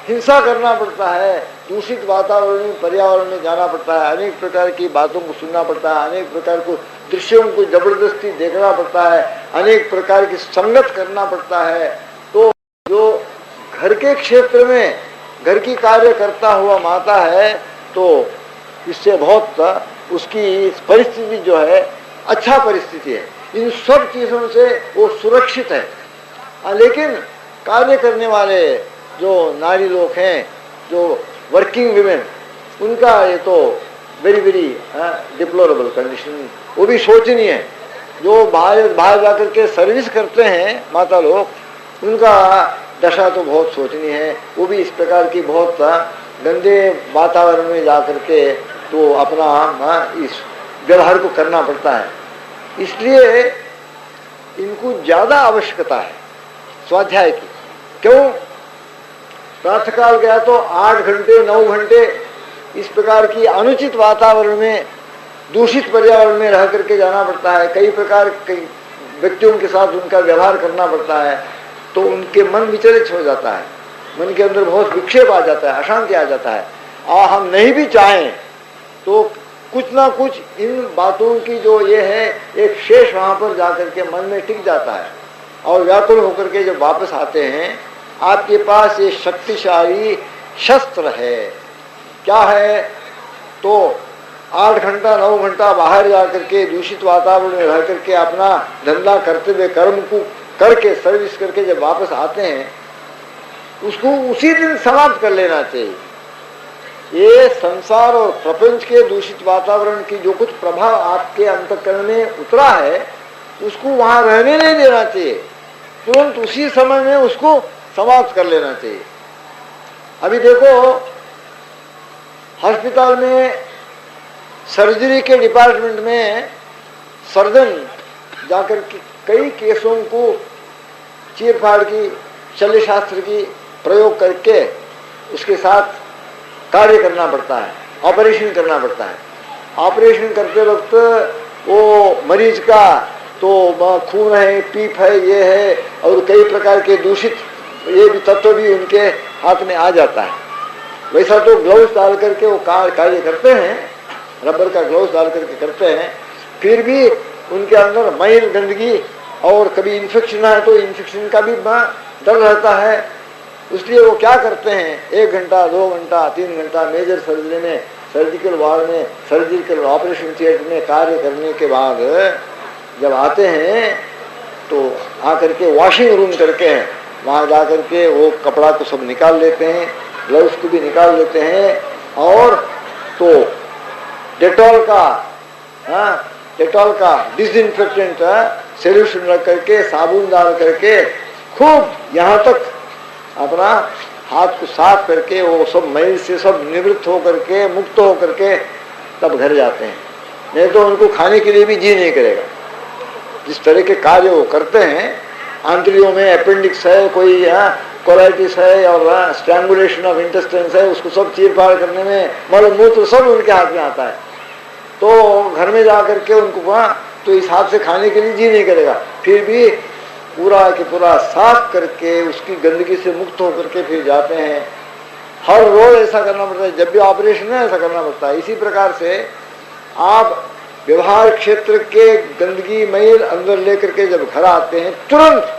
हिंसा करना पड़ता है, दूषित वातावरण में, पर्यावरण में जाना पड़ता है, अनेक प्रकार की बातों को सुनना पड़ता है, अनेक प्रकार को दृश्यों को जबरदस्ती देखना पड़ता है, अनेक प्रकार की संगत करना पड़ता है। तो जो घर के क्षेत्र में घर की कार्य करता हुआ माता है तो इससे बहुत उसकी परिस्थिति जो है अच्छा परिस्थिति है, इन सब चीज़ों से वो सुरक्षित है। लेकिन कार्य करने वाले जो नारी लोग हैं, जो वर्किंग विमेन, उनका ये तो वेरी वेरी डिप्लोरेबल कंडीशन, वो भी शोचनीय है। जो बाहर जाकर के सर्विस करते हैं माता लोग, उनका दशा तो बहुत शोचनीय है। वो भी इस प्रकार की बहुत गंदे वातावरण में जाकर के तो अपना इस व्यवहार को करना पड़ता है। इसलिए इनको ज़्यादा आवश्यकता है स्वाध्याय की। क्यों? प्रातःकाल गया तो 8 घंटे 9 घंटे इस प्रकार की अनुचित वातावरण में, दूषित पर्यावरण में रह करके जाना पड़ता है। कई प्रकार कई व्यक्तियों के साथ उनका व्यवहार करना पड़ता है, तो उनके मन विचलित हो जाता है, मन के अंदर बहुत विक्षेप आ जाता है, अशांति आ जाता है। और हम नहीं भी चाहें तो कुछ ना कुछ इन बातों की जो ये है एक शेष वहाँ पर जाकर के मन में टिक जाता है, और व्याकुल होकर के जब वापस आते हैं, आपके पास ये शक्तिशाली शस्त्र है। क्या है? तो 8 घंटा 9 घंटा बाहर जाकर के दूषित वातावरण में रह करके अपना धंधा करते हुए, कर्म को करके, सर्विस करके जब वापस आते हैं, उसको उसी दिन समाप्त कर लेना चाहिए। ये संसार और प्रपंच के दूषित वातावरण की जो कुछ प्रभाव आपके अंतःकरण में उतरा है, उसको वहां रहने नहीं देना चाहिए, तुरंत उसी समय में उसको समाप्त कर लेना चाहिए। अभी देखो, अस्पताल में सर्जरी के डिपार्टमेंट में सर्जन जाकर के कई केसों को चीर फाड़ की, शल्य शास्त्र की प्रयोग करके उसके साथ कार्य करना पड़ता है, ऑपरेशन करना पड़ता है। ऑपरेशन करते वक्त वो मरीज का तो खून है, पीप है, ये है, और कई प्रकार के दूषित ये भी तत्व भी उनके हाथ में आ जाता है। वैसा तो ग्लव्स डाल करके वो कार्य करते हैं, रबर का ग्लव्स डाल करके करते हैं, फिर भी उनके अंदर मैल, गंदगी और कभी इन्फेक्शन है तो इन्फेक्शन का भी डर रहता है। इसलिए वो क्या करते हैं, 1 घंटा 2 घंटा 3 घंटा मेजर सर्जरी में, सर्जिकल वार्ड में, सर्जिकल ऑपरेशन थिएटर में कार्य करने के बाद जब आते हैं तो आकर के वॉशिंग रूम करके हैं, वहाँ जा कर के वो कपड़ा को सब निकाल लेते हैं, ग्लव्स को भी निकाल लेते हैं, और तो डेटॉल का डिसइंफेक्टेंट सोल्यूशन रख करके, साबुन डाल करके खूब यहाँ तक अपना हाथ को साफ करके वो सब मैल से सब निवृत्त हो करके, मुक्त हो करके तब घर जाते हैं। नहीं तो उनको खाने के लिए भी जी नहीं करेगा। जिस तरह के कार्य वो करते हैं, आंतरियों में अपेंडिक्स है, कोई कोलाइटिस है और स्ट्रैंगुलेशन ऑफ इंटेस्टाइन्स है, उसको सब चीर फाड़ करने में मल मूत्र सब उनके हाथ में आता है। तो घर में जा करके उनको तो इस हाथ से खाने के लिए जी नहीं करेगा, फिर भी पूरा के पूरा साफ करके उसकी गंदगी से मुक्त होकर के फिर जाते हैं। हर रोज ऐसा करना पड़ता है, जब भी ऑपरेशन है ऐसा करना पड़ता है। इसी प्रकार से आप व्यवहार क्षेत्र के गंदगी मैल अंदर लेकर के जब घर आते हैं, तुरंत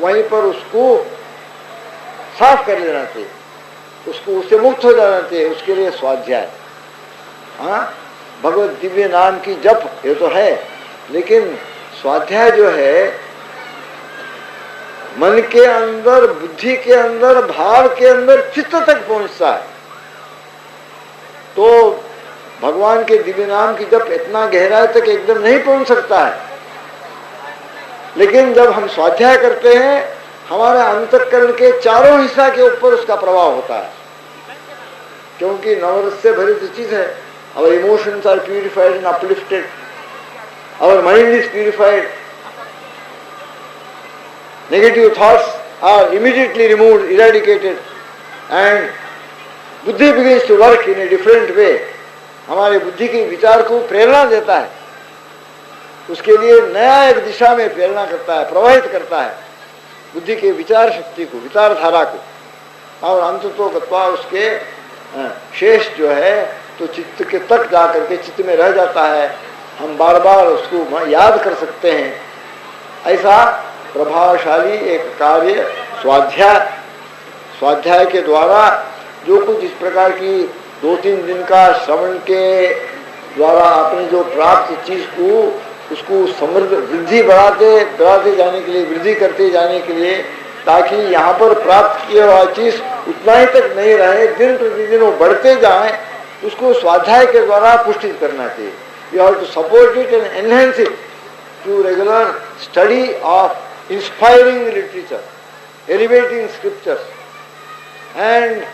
वहीं पर उसको साफ कर लेना चाहिए, उसको उससे मुक्त हो जाना चाहिए। उसके लिए स्वाध्याय, भगवत दिव्य नाम की जप ये तो है, लेकिन स्वाध्याय जो है मन के अंदर, बुद्धि के अंदर, भाव के अंदर, चित्त तक पहुंचता है। तो भगवान के दिव्य नाम की जप इतना गहराई तक एकदम नहीं पहुंच सकता है, लेकिन जब हम स्वाध्याय करते हैं, हमारे अंतःकरण के चारों हिस्सा के ऊपर उसका प्रभाव होता है, क्योंकि नवरस से भरी चीज है। Our emotions are purified and uplifted. Our mind is purified. Negative thoughts are immediately removed, eradicated, and बुद्धि begins to work in a different way. हमारे बुद्धि के विचार को प्रेरणा देता है, उसके लिए नया एक दिशा में प्रेरणा करता है, प्रवाहित करता है बुद्धि के विचार शक्ति को, विचारधारा को, और अंततोगत्वा उसके शेष जो है तो चित्त के तक जा करके चित्त में रह जाता है। हम बार बार उसको याद कर सकते हैं। ऐसा प्रभावशाली एक कार्य स्वाध्याय के द्वारा जो कुछ इस प्रकार की 2-3 दिन का श्रवण के द्वारा आपने जो प्राप्त चीज को उसको समृद्ध वृद्धि बढ़ाते जाने के लिए, वृद्धि करते जाने के लिए, ताकि यहाँ पर प्राप्त किया हुआ चीज उतना ही तक नहीं रहे, दिन प्रतिदिन वो बढ़ते जाए, उसको स्वाध्याय के द्वारा पुष्टि करना चाहिए। You have to support it and enhance it through regular study of inspiring literature, elevating scriptures and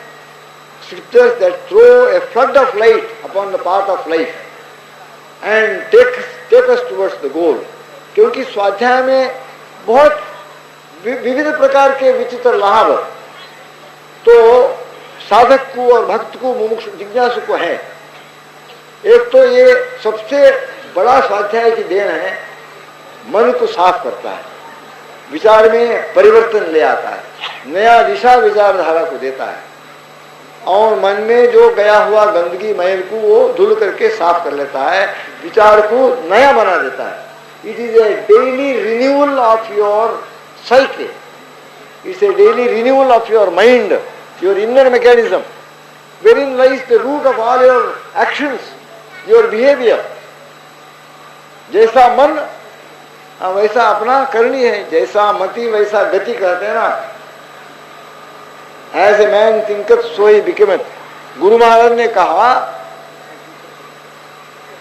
scriptures that throw a flood of light upon the path of life and take us towards the goal. क्योंकि स्वाध्याय में बहुत विविध प्रकार के विचित्र लाभ तो साधक को और भक्त को, मुमुक्षु जिज्ञासु को है। एक तो ये सबसे बड़ा स्वाध्याय की देन है, मन को साफ करता है, विचार में परिवर्तन ले आता है, नया दिशा विचारधारा को देता है, और मन में जो गया हुआ गंदगी मैल को वो धुल करके साफ कर लेता है, विचार को नया बना देता है। It is a daily renewal of your psyche, it's a daily renewal of your mind, your inner mechanism, wherein lies the root of all your actions, your behaviour. जैसा मन वैसा अपना करनी है, जैसा मति वैसा गति, कहते हैं ना, As a man thinketh so he becometh। Guru Maharaj ने कहा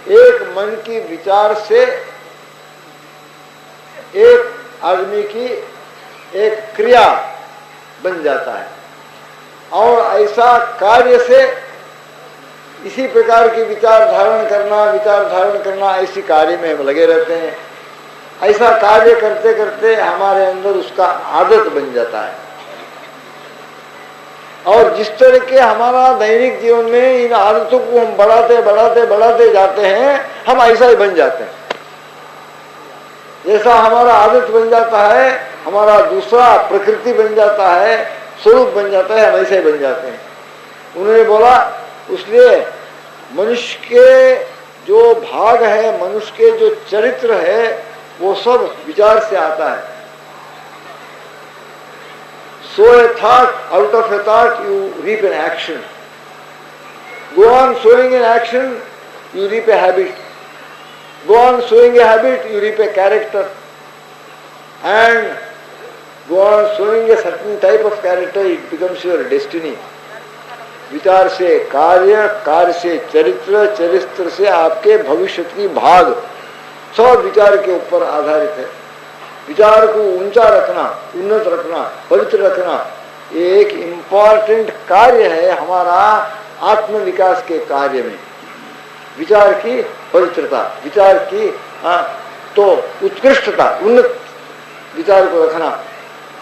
एक मन की विचार से एक आदमी की एक क्रिया बन जाता है, और ऐसा कार्य से इसी प्रकार की विचार धारण करना ऐसी कार्य में हम लगे रहते हैं। ऐसा कार्य करते करते हमारे अंदर उसका आदत बन जाता है, और जिस तरह के हमारा दैनिक जीवन में इन आदतों को हम बढ़ाते जाते हैं, हम ऐसा ही बन जाते हैं। जैसा हमारा आदत बन जाता है, हमारा दूसरा प्रकृति बन जाता है, स्वरूप बन जाता है, हम ऐसे ही बन जाते हैं। उन्होंने बोला इसलिए मनुष्य के जो भाग है, मनुष्य के जो चरित्र है, वो सब विचार से आता है। Sow a thought, out of a thought you reap an action. Go on sowing an action, you reap a habit. Go on sowing a habit, you reap a character. And go on sowing a certain type of character, it becomes your destiny. विचार से कार्य, कार्य से चरित्र, चरित्र से आपके भविष्य की भाग, सब विचार के ऊपर आधारित है। विचार को ऊंचा रखना, उन्नत रखना, पवित्र रखना, ये एक इम्पॉर्टेंट कार्य है हमारा आत्म विकास के कार्य में। विचार की पवित्रता, विचार की तो उत्कृष्टता, उन्नत विचार को रखना,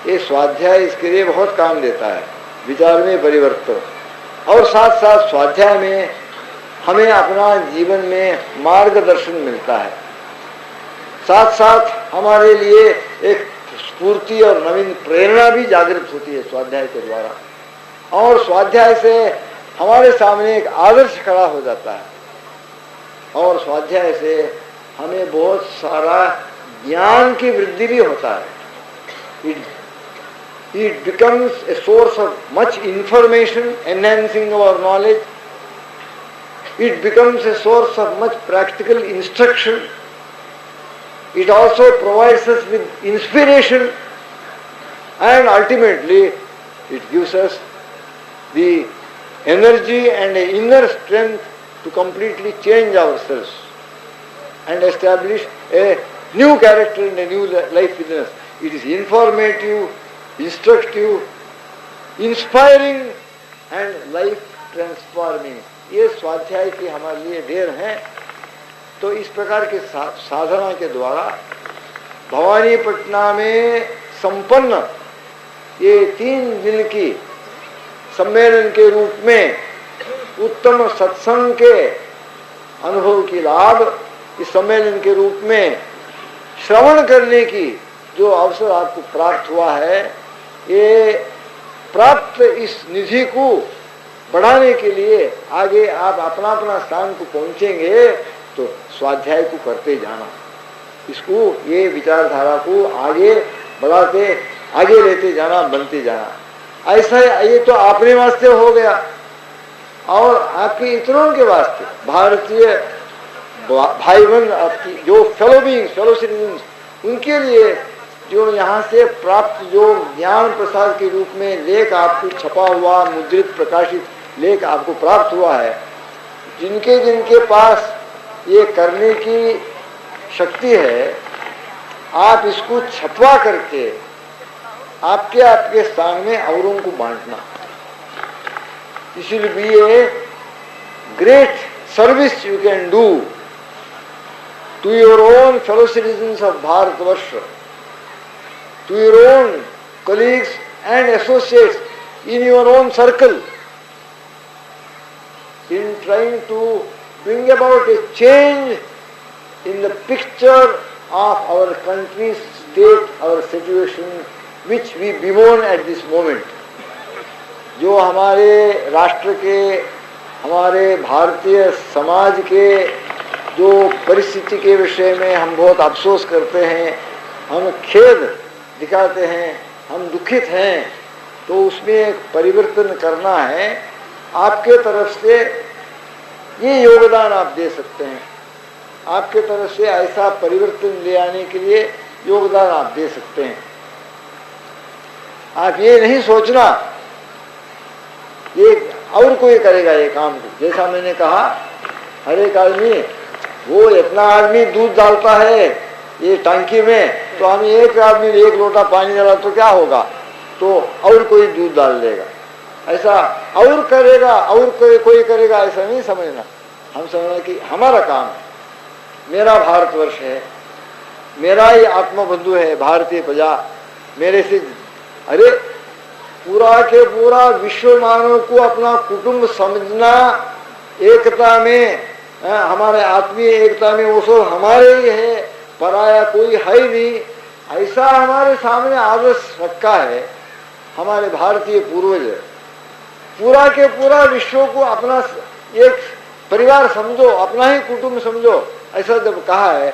ये स्वाध्याय इसके लिए बहुत काम देता है, विचार में परिवर्तन। और साथ साथ स्वाध्याय में हमें अपना जीवन में मार्गदर्शन मिलता है, साथ साथ हमारे लिए एक स्फूर्ति और नवीन प्रेरणा भी जागृत होती है स्वाध्याय के द्वारा, और स्वाध्याय से हमारे सामने एक आदर्श खड़ा हो जाता है, और स्वाध्याय से हमें बहुत सारा ज्ञान की वृद्धि भी होता है। It becomes a source of much information, enhancing our knowledge. It becomes a source of much practical instruction. It also provides us with inspiration, and ultimately it gives us the energy and the inner strength to completely change ourselves and establish a new character and a new life within us. It is informative, instructive, inspiring and life transforming. ये स्वाध्याय की हमारे लिए देर है। तो इस प्रकार के साधना के द्वारा भवानीपटना में संपन्न ये 3 दिन की सम्मेलन के रूप में उत्तम सत्संग के अनुभव की लाभ इस सम्मेलन के रूप में श्रवण करने की जो अवसर आपको प्राप्त हुआ है, ये प्राप्त इस निधि को बढ़ाने के लिए आगे आप अपना अपना स्थान को पहुंचेंगे तो स्वाध्याय को करते जाना, इसको ये विचारधारा को आगे बढ़ाते आगे लेते जाना, बनते जाना। ऐसा ये तो अपने वास्ते हो गया और आपके इतरों के वास्ते, भारतीय भाई बहन आपकी जो फेलो बीइंग्स, फेलो सिटीजन्स, उनके लिए जो यहाँ से प्राप्त जो ज्ञान प्रसाद के रूप में लेख आपको छपा हुआ मुद्रित प्रकाशित लेख आपको प्राप्त हुआ है, जिनके जिनके पास ये करने की शक्ति है, आप इसको छपवा करके आपके सामने औरों को बांटना। इसलिए great service you can do to your own fellow citizens of Bharatvarsh, to your own colleagues and associates in your own circle, in trying to bring about a change in the picture of our country's state, our situation, which we bemoan at this moment. जो हमारे राष्ट्र के, हमारे भारतीय समाज के जो परिस्थिति के विषय में हम बहुत अफसोस करते हैं, हम खेद दिखाते हैं, हम दुखित हैं, तो उसमें एक परिवर्तन करना है। आपके तरफ से ये योगदान आप दे सकते हैं, आपके तरफ से ऐसा परिवर्तन ले आने के लिए योगदान आप दे सकते हैं। आप ये नहीं सोचना ये और कोई करेगा ये काम को। जैसा मैंने कहा, हर एक आदमी, वो इतना आदमी दूध डालता है ये टंकी में, तो हम एक आदमी 1 लोटा पानी डाला तो क्या होगा, तो और कोई दूध डाल देगा। ऐसा और करेगा और कोई करेगा ऐसा नहीं समझना। हम समझना कि हमारा काम है, मेरा भारतवर्ष है, मेरा ही आत्मबंधु है भारतीय प्रजा, मेरे से, अरे पूरा के पूरा विश्व मानव को अपना कुटुंब समझना, एकता में, हमारे आत्मीय एकता में वो सब हमारे ही है, पराया कोई है ही नहीं, ऐसा हमारे सामने आदर्श रखा है हमारे भारतीय पूर्वज। पूरा के पूरा विश्व को अपना एक परिवार समझो, अपना ही कुटुंब समझो, ऐसा जब कहा है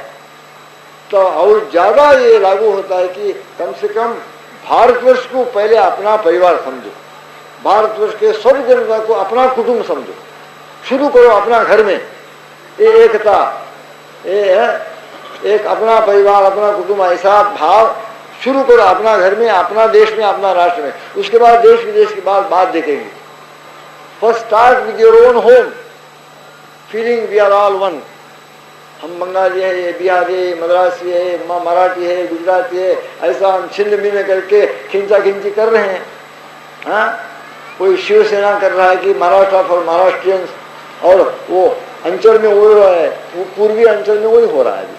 तो और ज्यादा ये लागू होता है कि कम से कम भारतवर्ष को पहले अपना परिवार समझो, भारतवर्ष के सब जनता को अपना कुटुंब समझो। शुरू करो अपना घर में ये एकता, एक अपना परिवार, अपना कुटुंब, ऐसा भाव शुरू करो अपना घर में, अपना देश में, अपना राष्ट्र में। उसके बाद देश विदेश की बात देखेंगे। First start with your own home, feeling we are all one. हम बंगाली है, ये बिहारी है, मद्रासी है, मराठी है, गुजराती है, ऐसा हम छिन्न भिन्न करके खिंचा खिंची कर रहे हैं। हाँ, कोई शिवसेना कर रहा है कि मराठा फॉर महाराष्ट्रियंस, और वो अंचल में वो है, वो पूर्वी अंचल में वही हो रहा है अभी।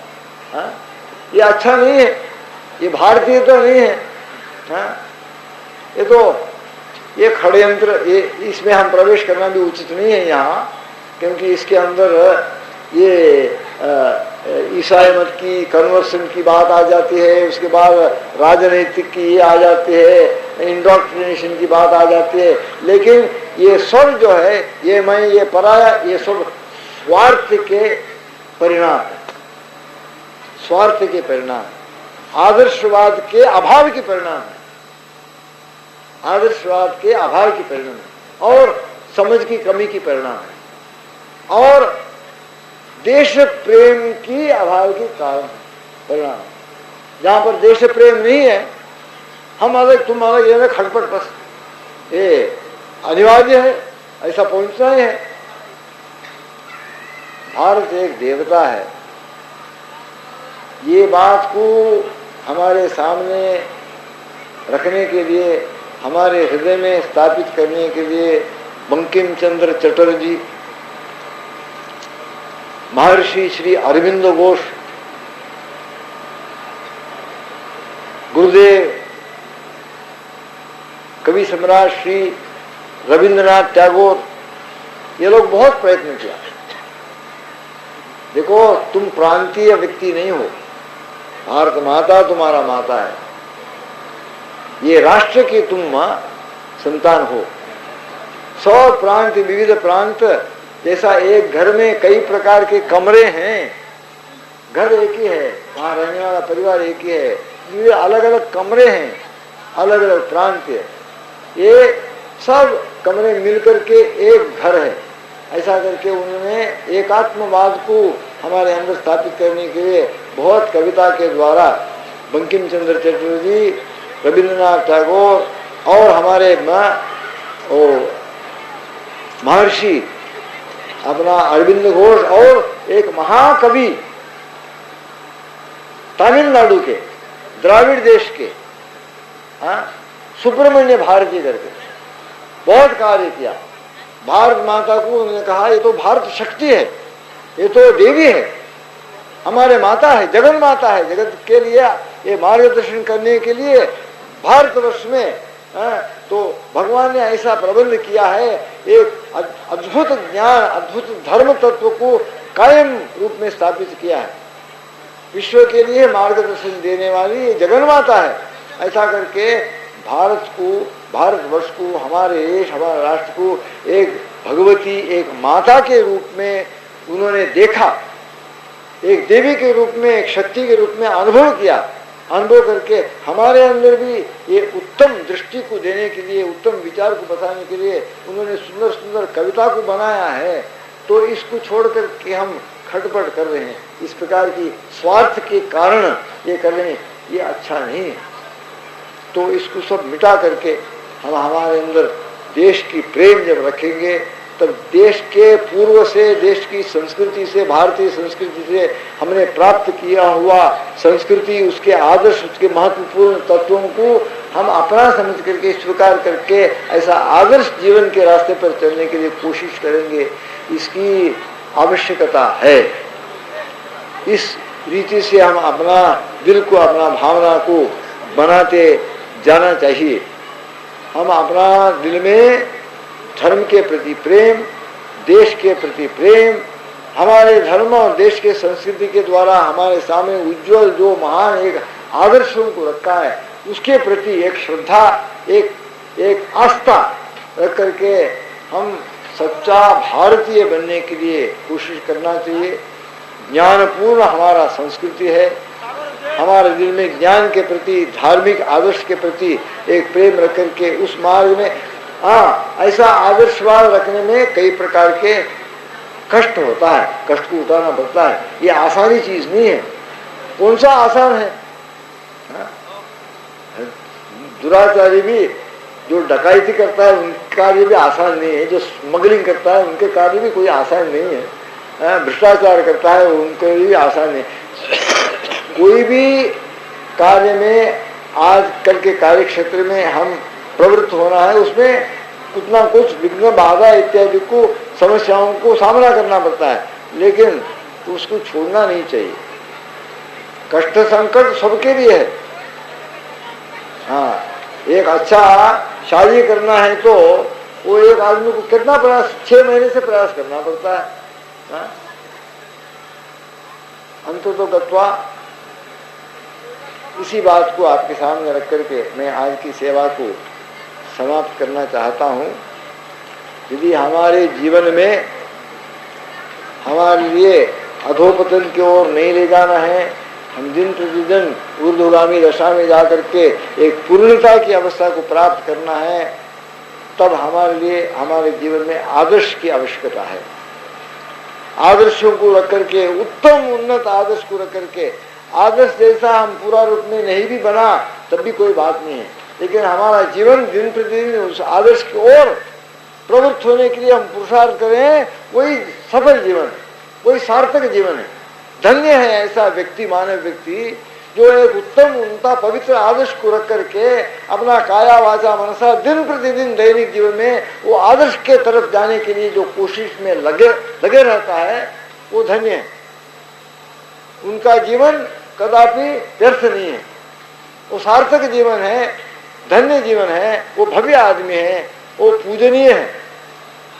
हाँ, ये अच्छा नहीं है, ये भारतीय तो नहीं है। हाँ, ये तो ये षड्यंत्र, ये इसमें हम प्रवेश करना भी उचित नहीं है यहाँ, क्योंकि इसके अंदर ये ईसाई मत की कन्वर्सन की बात आ जाती है, उसके बाद राजनीतिक की ये आ जाती है, इंडोक्ट्रिनेशन की बात आ जाती है। लेकिन ये सब जो है, ये मैं, ये पराया, ये सब स्वार्थ के परिणाम है, स्वार्थ के परिणाम, आदर्शवाद के अभाव के परिणाम है, आदर्शवाद के अभाव के परिणाम और समझ की कमी की परिणाम है, और देश प्रेम की अभाव के कारण परिणाम। जहां पर देश प्रेम नहीं है, हम अलग तुम अलग, ये खटपट, बस ये अनिवार्य है, ऐसा पहुंचना ही है। भारत एक देवता है, ये बात को हमारे सामने रखने के लिए, हमारे हृदय में स्थापित करने के लिए बंकिम चंद्र चटर्जी, महर्षि श्री अरविंद घोष, गुरुदेव कवि सम्राट श्री रविंद्रनाथ टैगोर, ये लोग बहुत प्रयत्न किया। देखो, तुम प्रांतीय व्यक्ति नहीं हो, भारत माता तुम्हारा माता है, ये राष्ट्र की तुम संतान हो। 100 प्रांत, विविध प्रांत, जैसा एक घर में कई प्रकार के कमरे हैं, घर एक ही है, वहां रहने वाला परिवार एक ही है, ये अलग अलग कमरे हैं, अलग अलग प्रांत है, ये सब कमरे मिलकर के एक घर है। ऐसा करके उन्होंने एकात्मवाद को हमारे अंदर स्थापित करने के लिए बहुत कविता के द्वारा बंकिम चंद्र चटर्जी, रविंद्रनाथ टैगोर और हमारे महर्षि अपना अरविंद घोष और एक महाकवि तमिलनाडु के, द्राविड़ देश के सुब्रमण्य भारती करके बहुत कार्य किया। भारत माता को उन्होंने कहा, ये तो भारत शक्ति है, ये तो देवी है, हमारे माता है, जगन माता है, जगत के लिए ये मार्गदर्शन करने के लिए भारतवर्ष में तो भगवान ने ऐसा प्रबंध किया है, एक अद्भुत ज्ञान, अद्भुत धर्म तत्व को कायम रूप में स्थापित किया है, विश्व के लिए मार्गदर्शन देने वाली जगन माता है। ऐसा करके भारत को, भारतवर्ष को, हमारे देश, हमारे राष्ट्र को एक भगवती, एक माता के रूप में उन्होंने देखा, एक देवी के रूप में, एक शक्ति के रूप में अनुभव किया। अनुभव करके हमारे अंदर भी ये उत्तम दृष्टि को देने के लिए, उत्तम विचार को बताने के लिए उन्होंने सुंदर सुंदर कविता को बनाया है। तो इसको छोड़ कर के हम खटपट कर रहे हैं, इस प्रकार की स्वार्थ के कारण ये कर रहे हैं, ये अच्छा नहीं है। तो इसको सब मिटा करके हम हमारे अंदर देश की प्रेम जब रखेंगे, तब देश के पूर्व से, देश की संस्कृति से, भारतीय संस्कृति से हमने प्राप्त किया हुआ संस्कृति, उसके आदर्श, उसके महत्वपूर्ण तत्वों को हम अपना समझ करके, स्वीकार करके ऐसा आदर्श जीवन के रास्ते पर चलने के लिए कोशिश करेंगे, इसकी आवश्यकता है। इस रीति से हम अपना दिल को, अपना भावना को बनाते जाना चाहिए। हम अपना दिल में धर्म के प्रति प्रेम, देश के प्रति प्रेम, हमारे धर्म और देश के संस्कृति के द्वारा हमारे सामने उज्जवल जो महान एक आदर्शों को रखा है, उसके प्रति एक श्रद्धा, एक आस्था रख करके हम सच्चा भारतीय बनने के लिए कोशिश करना चाहिए। ज्ञानपूर्ण हमारा संस्कृति है, हमारे दिल में ज्ञान के प्रति, धार्मिक आदर्श के प्रति एक प्रेम रख करके उस मार्ग में ऐसा आदर्शवाद रखने में कई प्रकार के कष्ट होता है, कष्ट को उठाना पड़ता है, ये आसानी चीज नहीं है। कौन सा आसान है? दुराचारी भी, जो डकैती करता है उनका कार्य भी आसान नहीं है, जो स्मगलिंग करता है उनके कार्य भी कोई आसान नहीं है, भ्रष्टाचार करता है उनके लिए भी आसान नहीं। कोई भी कार्य में, आज कल के कार्य क्षेत्र में हम प्रवृत्त होना है, उसमें उतना कुछ विघ्न, बाधा इत्यादि को, समस्याओं को सामना करना पड़ता है, लेकिन उसको छोड़ना नहीं चाहिए। कष्ट संकट सबके लिए है। एक अच्छा शादी करना है तो वो एक आदमी को कितना प्रयास, 6 महीने से प्रयास करना पड़ता है। अंततो गत्वा इसी बात को आपके सामने रख करके मैं आज की सेवा को समाप्त करना चाहता हूँ। यदि हमारे जीवन में हमारे लिए अधोपतन की ओर नहीं ले जाना है, हम दिन प्रतिदिन ऊर्ध्वगामी दशा में जाकर के एक पूर्णता की अवस्था को प्राप्त करना है, तब हमारे लिए, हमारे जीवन में आदर्श की आवश्यकता है। आदर्शों को रख करके, उत्तम उन्नत आदर्श को रख करके, आदर्श जैसा हम पूरा रूप में नहीं भी बना तब भी कोई बात नहीं है, लेकिन हमारा जीवन दिन प्रतिदिन उस आदर्श की ओर प्रवृत्त होने के लिए हम पुरुषार्थ करें, वही सफल जीवन, वही सार्थक जीवन है। धन्य है ऐसा व्यक्ति, मानव व्यक्ति, जो एक उत्तम उन्नत पवित्र आदर्श को रख करके अपना काया वाचा मनसा दिन प्रतिदिन दैनिक जीवन में वो आदर्श के तरफ जाने के लिए जो कोशिश में लगे रहता है, वो धन्य है। उनका जीवन कदापि व्यर्थ नहीं है, वो सार्थक जीवन है। धन्य जीवन है, वो भव्य आदमी है, वो पूजनीय है,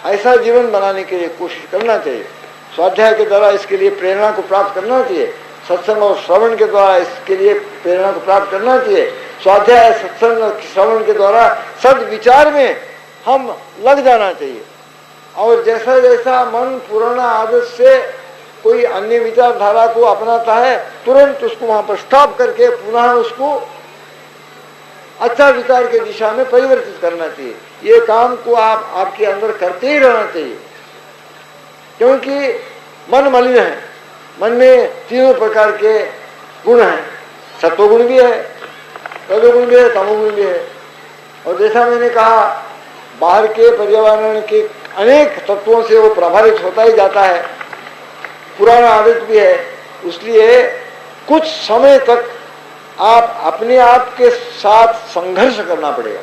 ऐसा जीवन बनाने के लिए कोशिश करना चाहिए। स्वाध्याय के द्वारा इसके लिए प्रेरणा को प्राप्त करना चाहिए, सत्संग और श्रवण के द्वारा इसके लिए प्रेरणा को प्राप्त करना चाहिए। स्वाध्याय सत्संग श्रवण के द्वारा सद्विचार में हम लग जाना चाहिए, और जैसा जैसा मन पुराना आदत से कोई अन्य विचारधारा को अपनाता है, तुरंत उसको वहां पर स्टॉप करके पुनः उसको अच्छा विचार के दिशा में परिवर्तित करना चाहिए। ये काम को आप आपके अंदर करते ही रहना चाहिए, क्योंकि मन मलिन है, मन में तीनों प्रकार के गुण हैं, सत्वगुण भी है, रजोगुण भी है, तमोगुण भी है। और जैसा मैंने कहा, बाहर के पर्यावरण के अनेक तत्वों से वो प्रभावित होता ही जाता है, पुराना आदत भी है, इसलिए कुछ समय तक आप अपने आप के साथ संघर्ष करना पड़ेगा।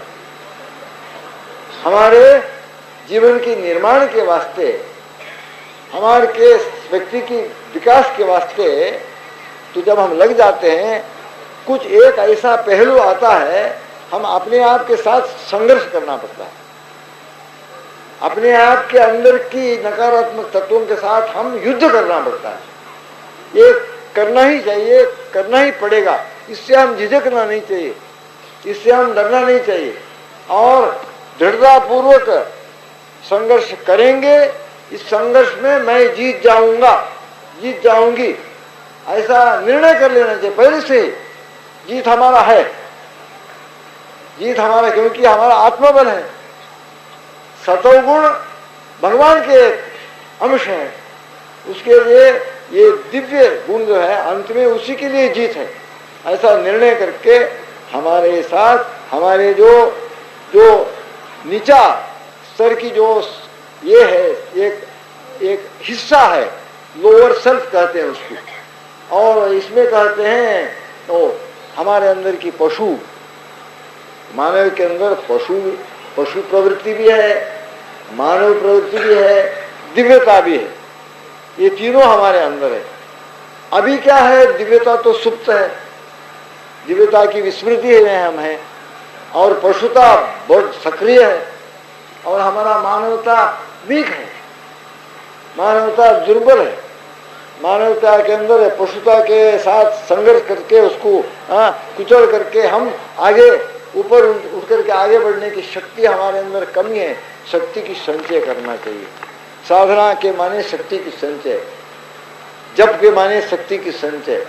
हमारे जीवन के निर्माण के वास्ते, हमारे के व्यक्ति की विकास के वास्ते तो जब हम लग जाते हैं, कुछ एक ऐसा पहलू आता है, हम अपने आप के साथ संघर्ष करना पड़ता है। अपने आप के अंदर की नकारात्मक तत्वों के साथ हम युद्ध करना पड़ता है। ये करना ही चाहिए, करना ही पड़ेगा। इससे हम झिझकना नहीं चाहिए, इससे हम डरना नहीं चाहिए, और दृढ़तापूर्वक संघर्ष करेंगे। इस संघर्ष में मैं जीत जाऊंगा, जीत जाऊंगी, ऐसा निर्णय कर लेना चाहिए पहले से। जीत हमारा है, जीत हमारा, क्योंकि हमारा आत्मबल है। सतोगुण भगवान के अंश हैं, उसके लिए ये दिव्य गुण जो है अंत में उसी के लिए जीत है। ऐसा निर्णय करके हमारे साथ हमारे जो जो नीचा स्तर की जो ये है, एक हिस्सा है, लोअर सेल्फ कहते हैं उसको, और इसमें कहते हैं तो हमारे अंदर की पशु, मानव के अंदर पशु प्रवृत्ति भी है, मानव प्रवृत्ति भी है, दिव्यता भी है। ये तीनों हमारे अंदर है। अभी क्या है, दिव्यता तो सुप्त है, दिव्यता की विस्मृति है हम हैं, और पशुता बहुत सक्रिय है, और हमारा मानवता वीक है, मानवता दुर्बल है। मानवता के अंदर है, पशुता के साथ संघर्ष करके उसको कुचल करके हम आगे ऊपर उठ करके आगे बढ़ने की शक्ति हमारे अंदर कमी है। शक्ति की संचय करना चाहिए। साधना के माने शक्ति की संचय, जप के माने शक्ति की संचय,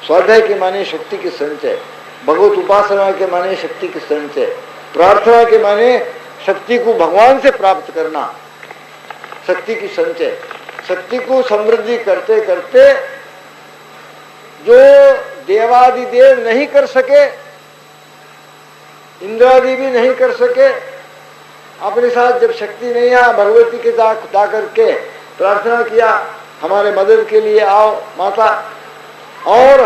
स्वाध्याय के माने शक्ति की संचय, भगवत उपासना के माने शक्ति की संचय, प्रार्थना के माने शक्ति को भगवान से प्राप्त करना, शक्ति की संचय। शक्ति को समृद्धि करते करते जो देवादिदेव नहीं कर सके, इंद्रादि भी नहीं कर सके, अपने साथ जब शक्ति नहीं आ, भगवती के जा करके प्रार्थना किया, हमारे मदद के लिए आओ माता, और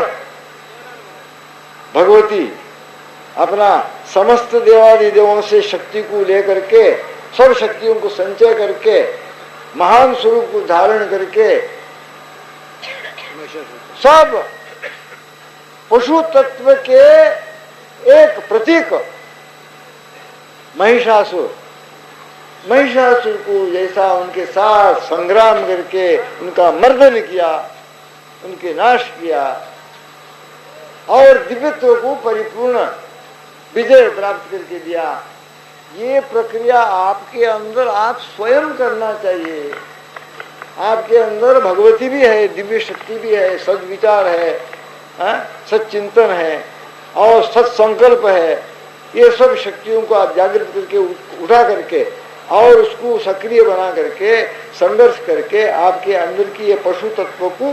भगवती अपना समस्त देवादिदेवों से शक्ति को लेकर के, सब शक्तियों को संचय करके, महान स्वरूप को धारण करके, सब पशु तत्व के एक प्रतीक महिषासुर को जैसा उनके साथ संग्राम करके उनका मर्दन किया, उनके नाश किया, और दिव्यत्व को परिपूर्ण विजय प्राप्त करके दिया। ये प्रक्रिया आपके अंदर आप स्वयं करना चाहिए। आपके अंदर भगवती भी है, दिव्य शक्ति भी है, सद्विचार है, सच्चिंतन है, और सत्संकल्प है। ये सब शक्तियों को आप जागृत करके उठा करके और उसको सक्रिय बना करके संघर्ष करके आपके अंदर की ये पशु तत्व को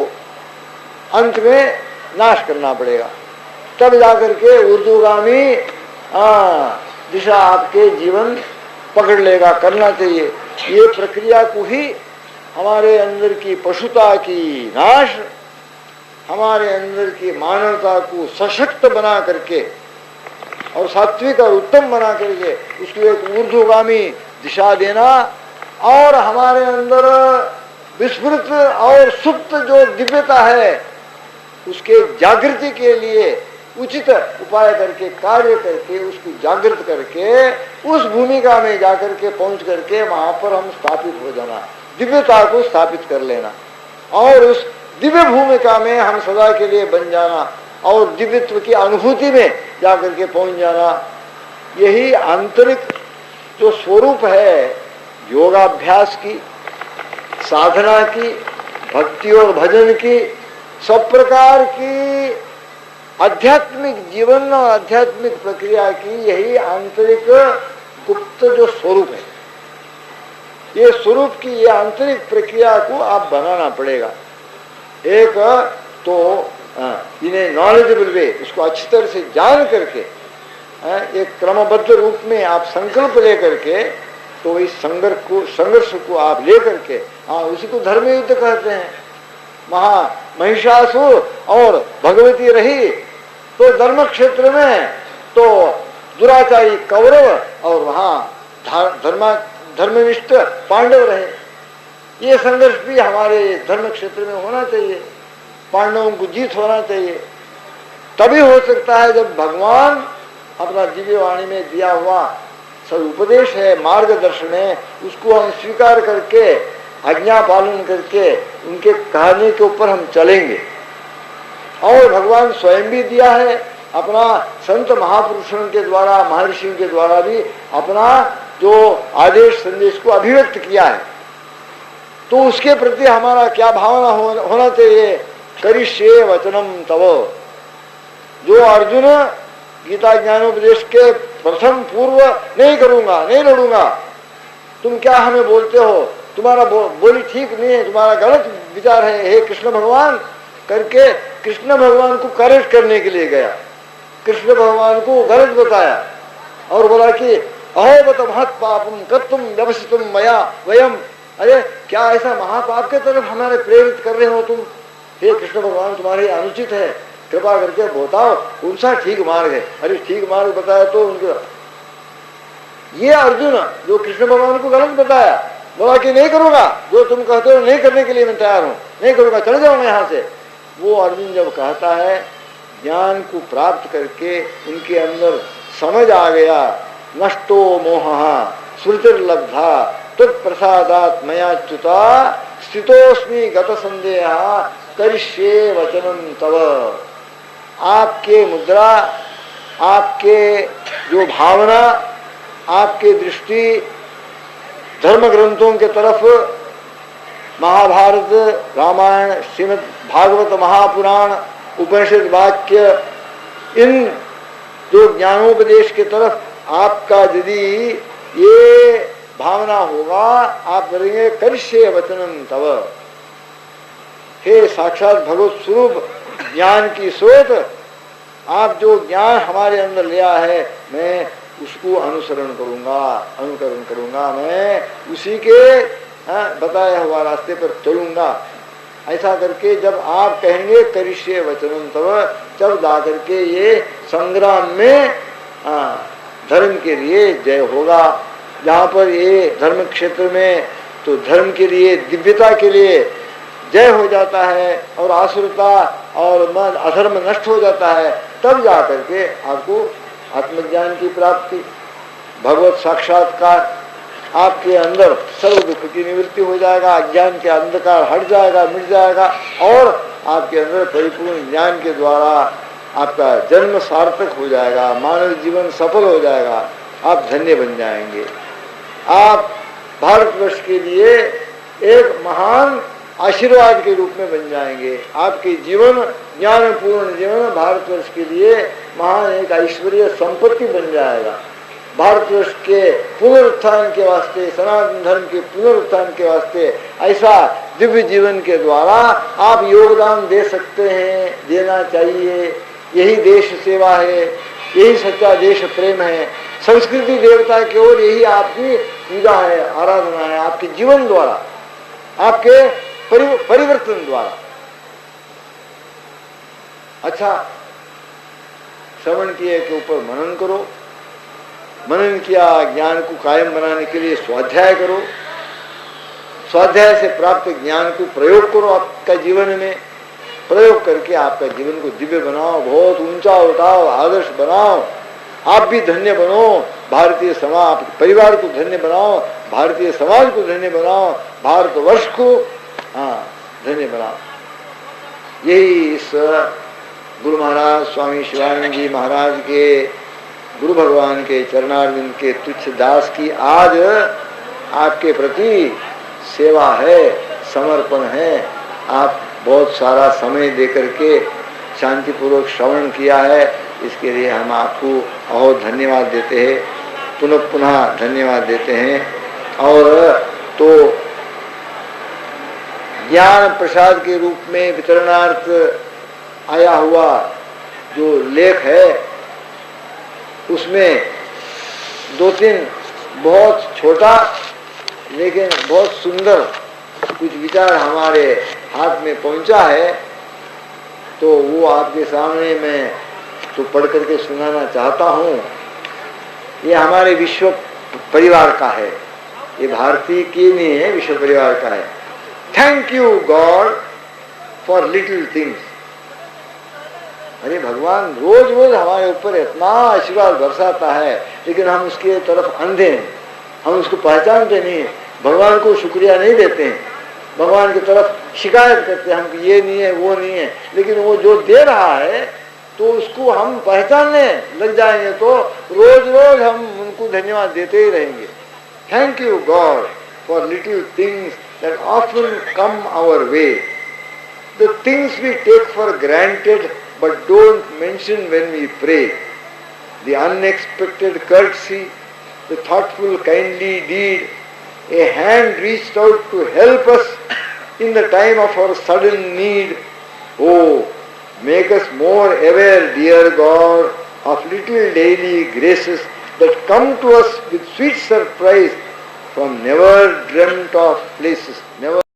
अंत में नाश करना पड़ेगा। तब जाकर के ऊर्ध्वगामी दिशा आपके जीवन पकड़ लेगा। करना चाहिए ये प्रक्रिया को ही हमारे अंदर की पशुता की नाश, हमारे अंदर की मानवता को सशक्त बना करके और सात्विक और उत्तम बना करके उसको एक ऊर्ध्वगामी दिशा देना, और हमारे अंदर विस्मृत और सुप्त जो दिव्यता है उसके जागृति के लिए उचित उपाय करके, कार्य करके, उसको जागृत करके, उस भूमिका में जाकर के पहुंच करके वहां पर हम स्थापित हो जाना, दिव्यता को स्थापित कर लेना और उस दिव्य भूमिका में हम सदा के लिए बन जाना और दिव्यत्व की अनुभूति में जाकर के पहुंच जाना। यही आंतरिक जो स्वरूप है योगाभ्यास की, साधना की, भक्ति और भजन की, सब प्रकार की आध्यात्मिक जीवन और आध्यात्मिक प्रक्रिया की यही आंतरिक गुप्त जो स्वरूप है, ये स्वरूप की ये आंतरिक प्रक्रिया को आप बनाना पड़ेगा। एक तो इन्हें नॉलेजेबल वे, उसको अच्छी तरह से जान करके एक क्रमबद्ध रूप में आप संकल्प लेकर के, तो इस संघर्ष को आप लेकर के, उसी को धर्म युद्ध कहते हैं। महिषासुर और भगवती रही तो धर्म क्षेत्र में तो दुराचारी कौरव और वहां धर्मनिष्ठ पांडव रहे। ये संघर्ष भी हमारे धर्म क्षेत्र में होना चाहिए, पांडवों को जीत होना चाहिए। तभी हो सकता है जब भगवान अपना दिव्य वाणी में दिया हुआ सब उपदेश है, मार्गदर्शन है, उसको हम स्वीकार करके आज्ञा पालन करके उनके कहने के ऊपर हम चलेंगे। और भगवान स्वयं भी दिया है, अपना संत महापुरुषों के द्वारा, महर्षियों के द्वारा भी अपना जो आदेश संदेश को अभिव्यक्त किया है। तो उसके प्रति हमारा क्या भावना होना चाहिए? करिष्ये वचनम तव। जो अर्जुन गीता ज्ञानोपदेश के प्रथम पूर्व नहीं करूंगा, नहीं लड़ूंगा, तुम क्या हमें बोलते हो, तुम्हारा बोली ठीक नहीं है, तुम्हारा गलत विचार है, हे कृष्ण भगवान करके कृष्ण भगवान को करेक्ट करने के लिए गया, कृष्ण भगवान को गलत बताया और बोला कि अहोबत महत् पापम कर्तुम व्यवसितुम मया वयम। अरे क्या ऐसा महापाप के तरफ हमारे प्रेरित कर रहे हो तुम? हे कृष्ण भगवान, तुम्हारे अनुचित है, कृपा करके बताओ कौन सा ठीक मार्ग है। अरे ठीक मार्ग बताया तो उनका ये अर्जुन जो कृष्ण भगवान को गलत बताया, बोला कि नहीं करूंगा, जो तुम कहते हो नहीं करने के लिए मैं तैयार हूं, नहीं करूंगा, चले जाऊंगा यहाँ से। वो अर्जुन जब कहता है, ज्ञान को प्राप्त करके उनके अंदर समझ आ गया, नष्टो मोहः श्रुतिर्लब्धा तत्प्रसादात् मयाच्युता स्थितोस्मि गत संदेहः करिष्ये वचनम तव। आपके मुद्रा, आपके जो भावना, आपके दृष्टि धर्म ग्रंथों के तरफ, महाभारत, रामायण, श्रीमद् भागवत, महापुराण, उपनिषद वाक्य, इन जो ज्ञानोपदेश के तरफ आपका यदि ये भावना होगा, आप करेंगे करिष्ये वचनम तव। हे साक्षात भगवत स्वरूप ज्ञान की स्रोत, आप जो ज्ञान हमारे अंदर लिया है, मैं उसको अनुकरण करूंगा, मैं उसी के बताया हुआ रास्ते पर चलूंगा। ऐसा करके जब आप कहेंगे करिष्ये वचनम तव, तब जा करके ये संग्राम में धर्म के लिए जय होगा। जहाँ पर ये धर्म क्षेत्र में तो धर्म के लिए, दिव्यता के लिए जय हो जाता है और आसुरता और मन अधर्म नष्ट हो जाता है, तब जा करके आपको आत्मज्ञान की प्राप्ति, भगवत साक्षात्कार, आपके अंदर सर्व दुख की निवृत्ति हो जाएगा, अज्ञान के अंधकार हट जाएगा, मिट जाएगा और आपके अंदर परिपूर्ण ज्ञान के द्वारा आपका जन्म सार्थक हो जाएगा, मानव जीवन सफल हो जाएगा, आप धन्य बन जाएंगे। आप भारतवर्ष के लिए एक महान आशीर्वाद के रूप में बन जाएंगे। आपके जीवन, ज्ञानपूर्ण जीवन भारतवर्ष के लिए महान एक ऐश्वर्य संपत्ति बन जाएगा। भारतवर्ष के पुनरुत्थान के वास्ते, सनातन धर्म के पुनरुत्थान के वास्ते ऐसा दिव्य जीवन के द्वारा आप योगदान दे सकते हैं, देना चाहिए। यही देश सेवा है, यही सच्चा देश प्रेम है, संस्कृति देवता की ओर यही आपकी पूजा है, आराधना है, आपके जीवन द्वारा, आपके परिवर्तन द्वारा। अच्छा, श्रवण किए के ऊपर मनन करो, मनन किया, ज्ञान को कायम बनाने के लिए स्वाध्याय करो, स्वाध्याय से प्राप्त ज्ञान को प्रयोग करो आपका जीवन में, प्रयोग करके आपका जीवन को दिव्य बनाओ, बहुत ऊंचा उठाओ, आदर्श बनाओ। आप भी धन्य बनो, भारतीय समाज परिवार को धन्य बनाओ, भारतीय समाज को धन्य बनाओ, भारतवर्ष को धन्य बनाओ। यही इस गुरु महाराज स्वामी शिवानंद जी महाराज के, गुरु भगवान के चरणारविंद के तुच्छ दास की आज आपके प्रति सेवा है, समर्पण है। आप बहुत सारा समय देकर के शांतिपूर्वक श्रवण किया है, इसके लिए हम आपको बहुत धन्यवाद देते हैं, पुनः पुनः धन्यवाद देते हैं। और तो ज्ञान प्रसाद के रूप में वितरणार्थ आया हुआ जो लेख है, उसमें दो तीन बहुत छोटा लेकिन बहुत सुंदर कुछ विचार हमारे हाथ में पहुंचा है, तो वो आपके सामने मैं तो पढ़ करके सुनाना चाहता हूँ। ये हमारे विश्व परिवार का है, ये भारतीय की नहीं है, विश्व परिवार का है। Thank you God for little things. अरे भगवान रोज रोज हमारे ऊपर इतना आशीर्वाद बरसाता है, लेकिन हम उसके तरफ अंधे हैं, हम उसको पहचानते नहीं है, भगवान को शुक्रिया नहीं देते हैं, भगवान की तरफ शिकायत करते हैं हम कि ये नहीं है, वो नहीं है। लेकिन वो जो दे रहा है तो उसको हम पहचानने लग जाएंगे तो रोज रोज हम उनको धन्यवाद देते ही रहेंगे। Thank you God for little things that often come our way, the things we take for granted but don't mention when we pray, the unexpected courtesy, the thoughtful kindly deed, a hand reached out to help us in the time of our sudden need. Oh, make us more aware, dear God, of little daily graces that come to us with sweet surprise from never dreamt of places, never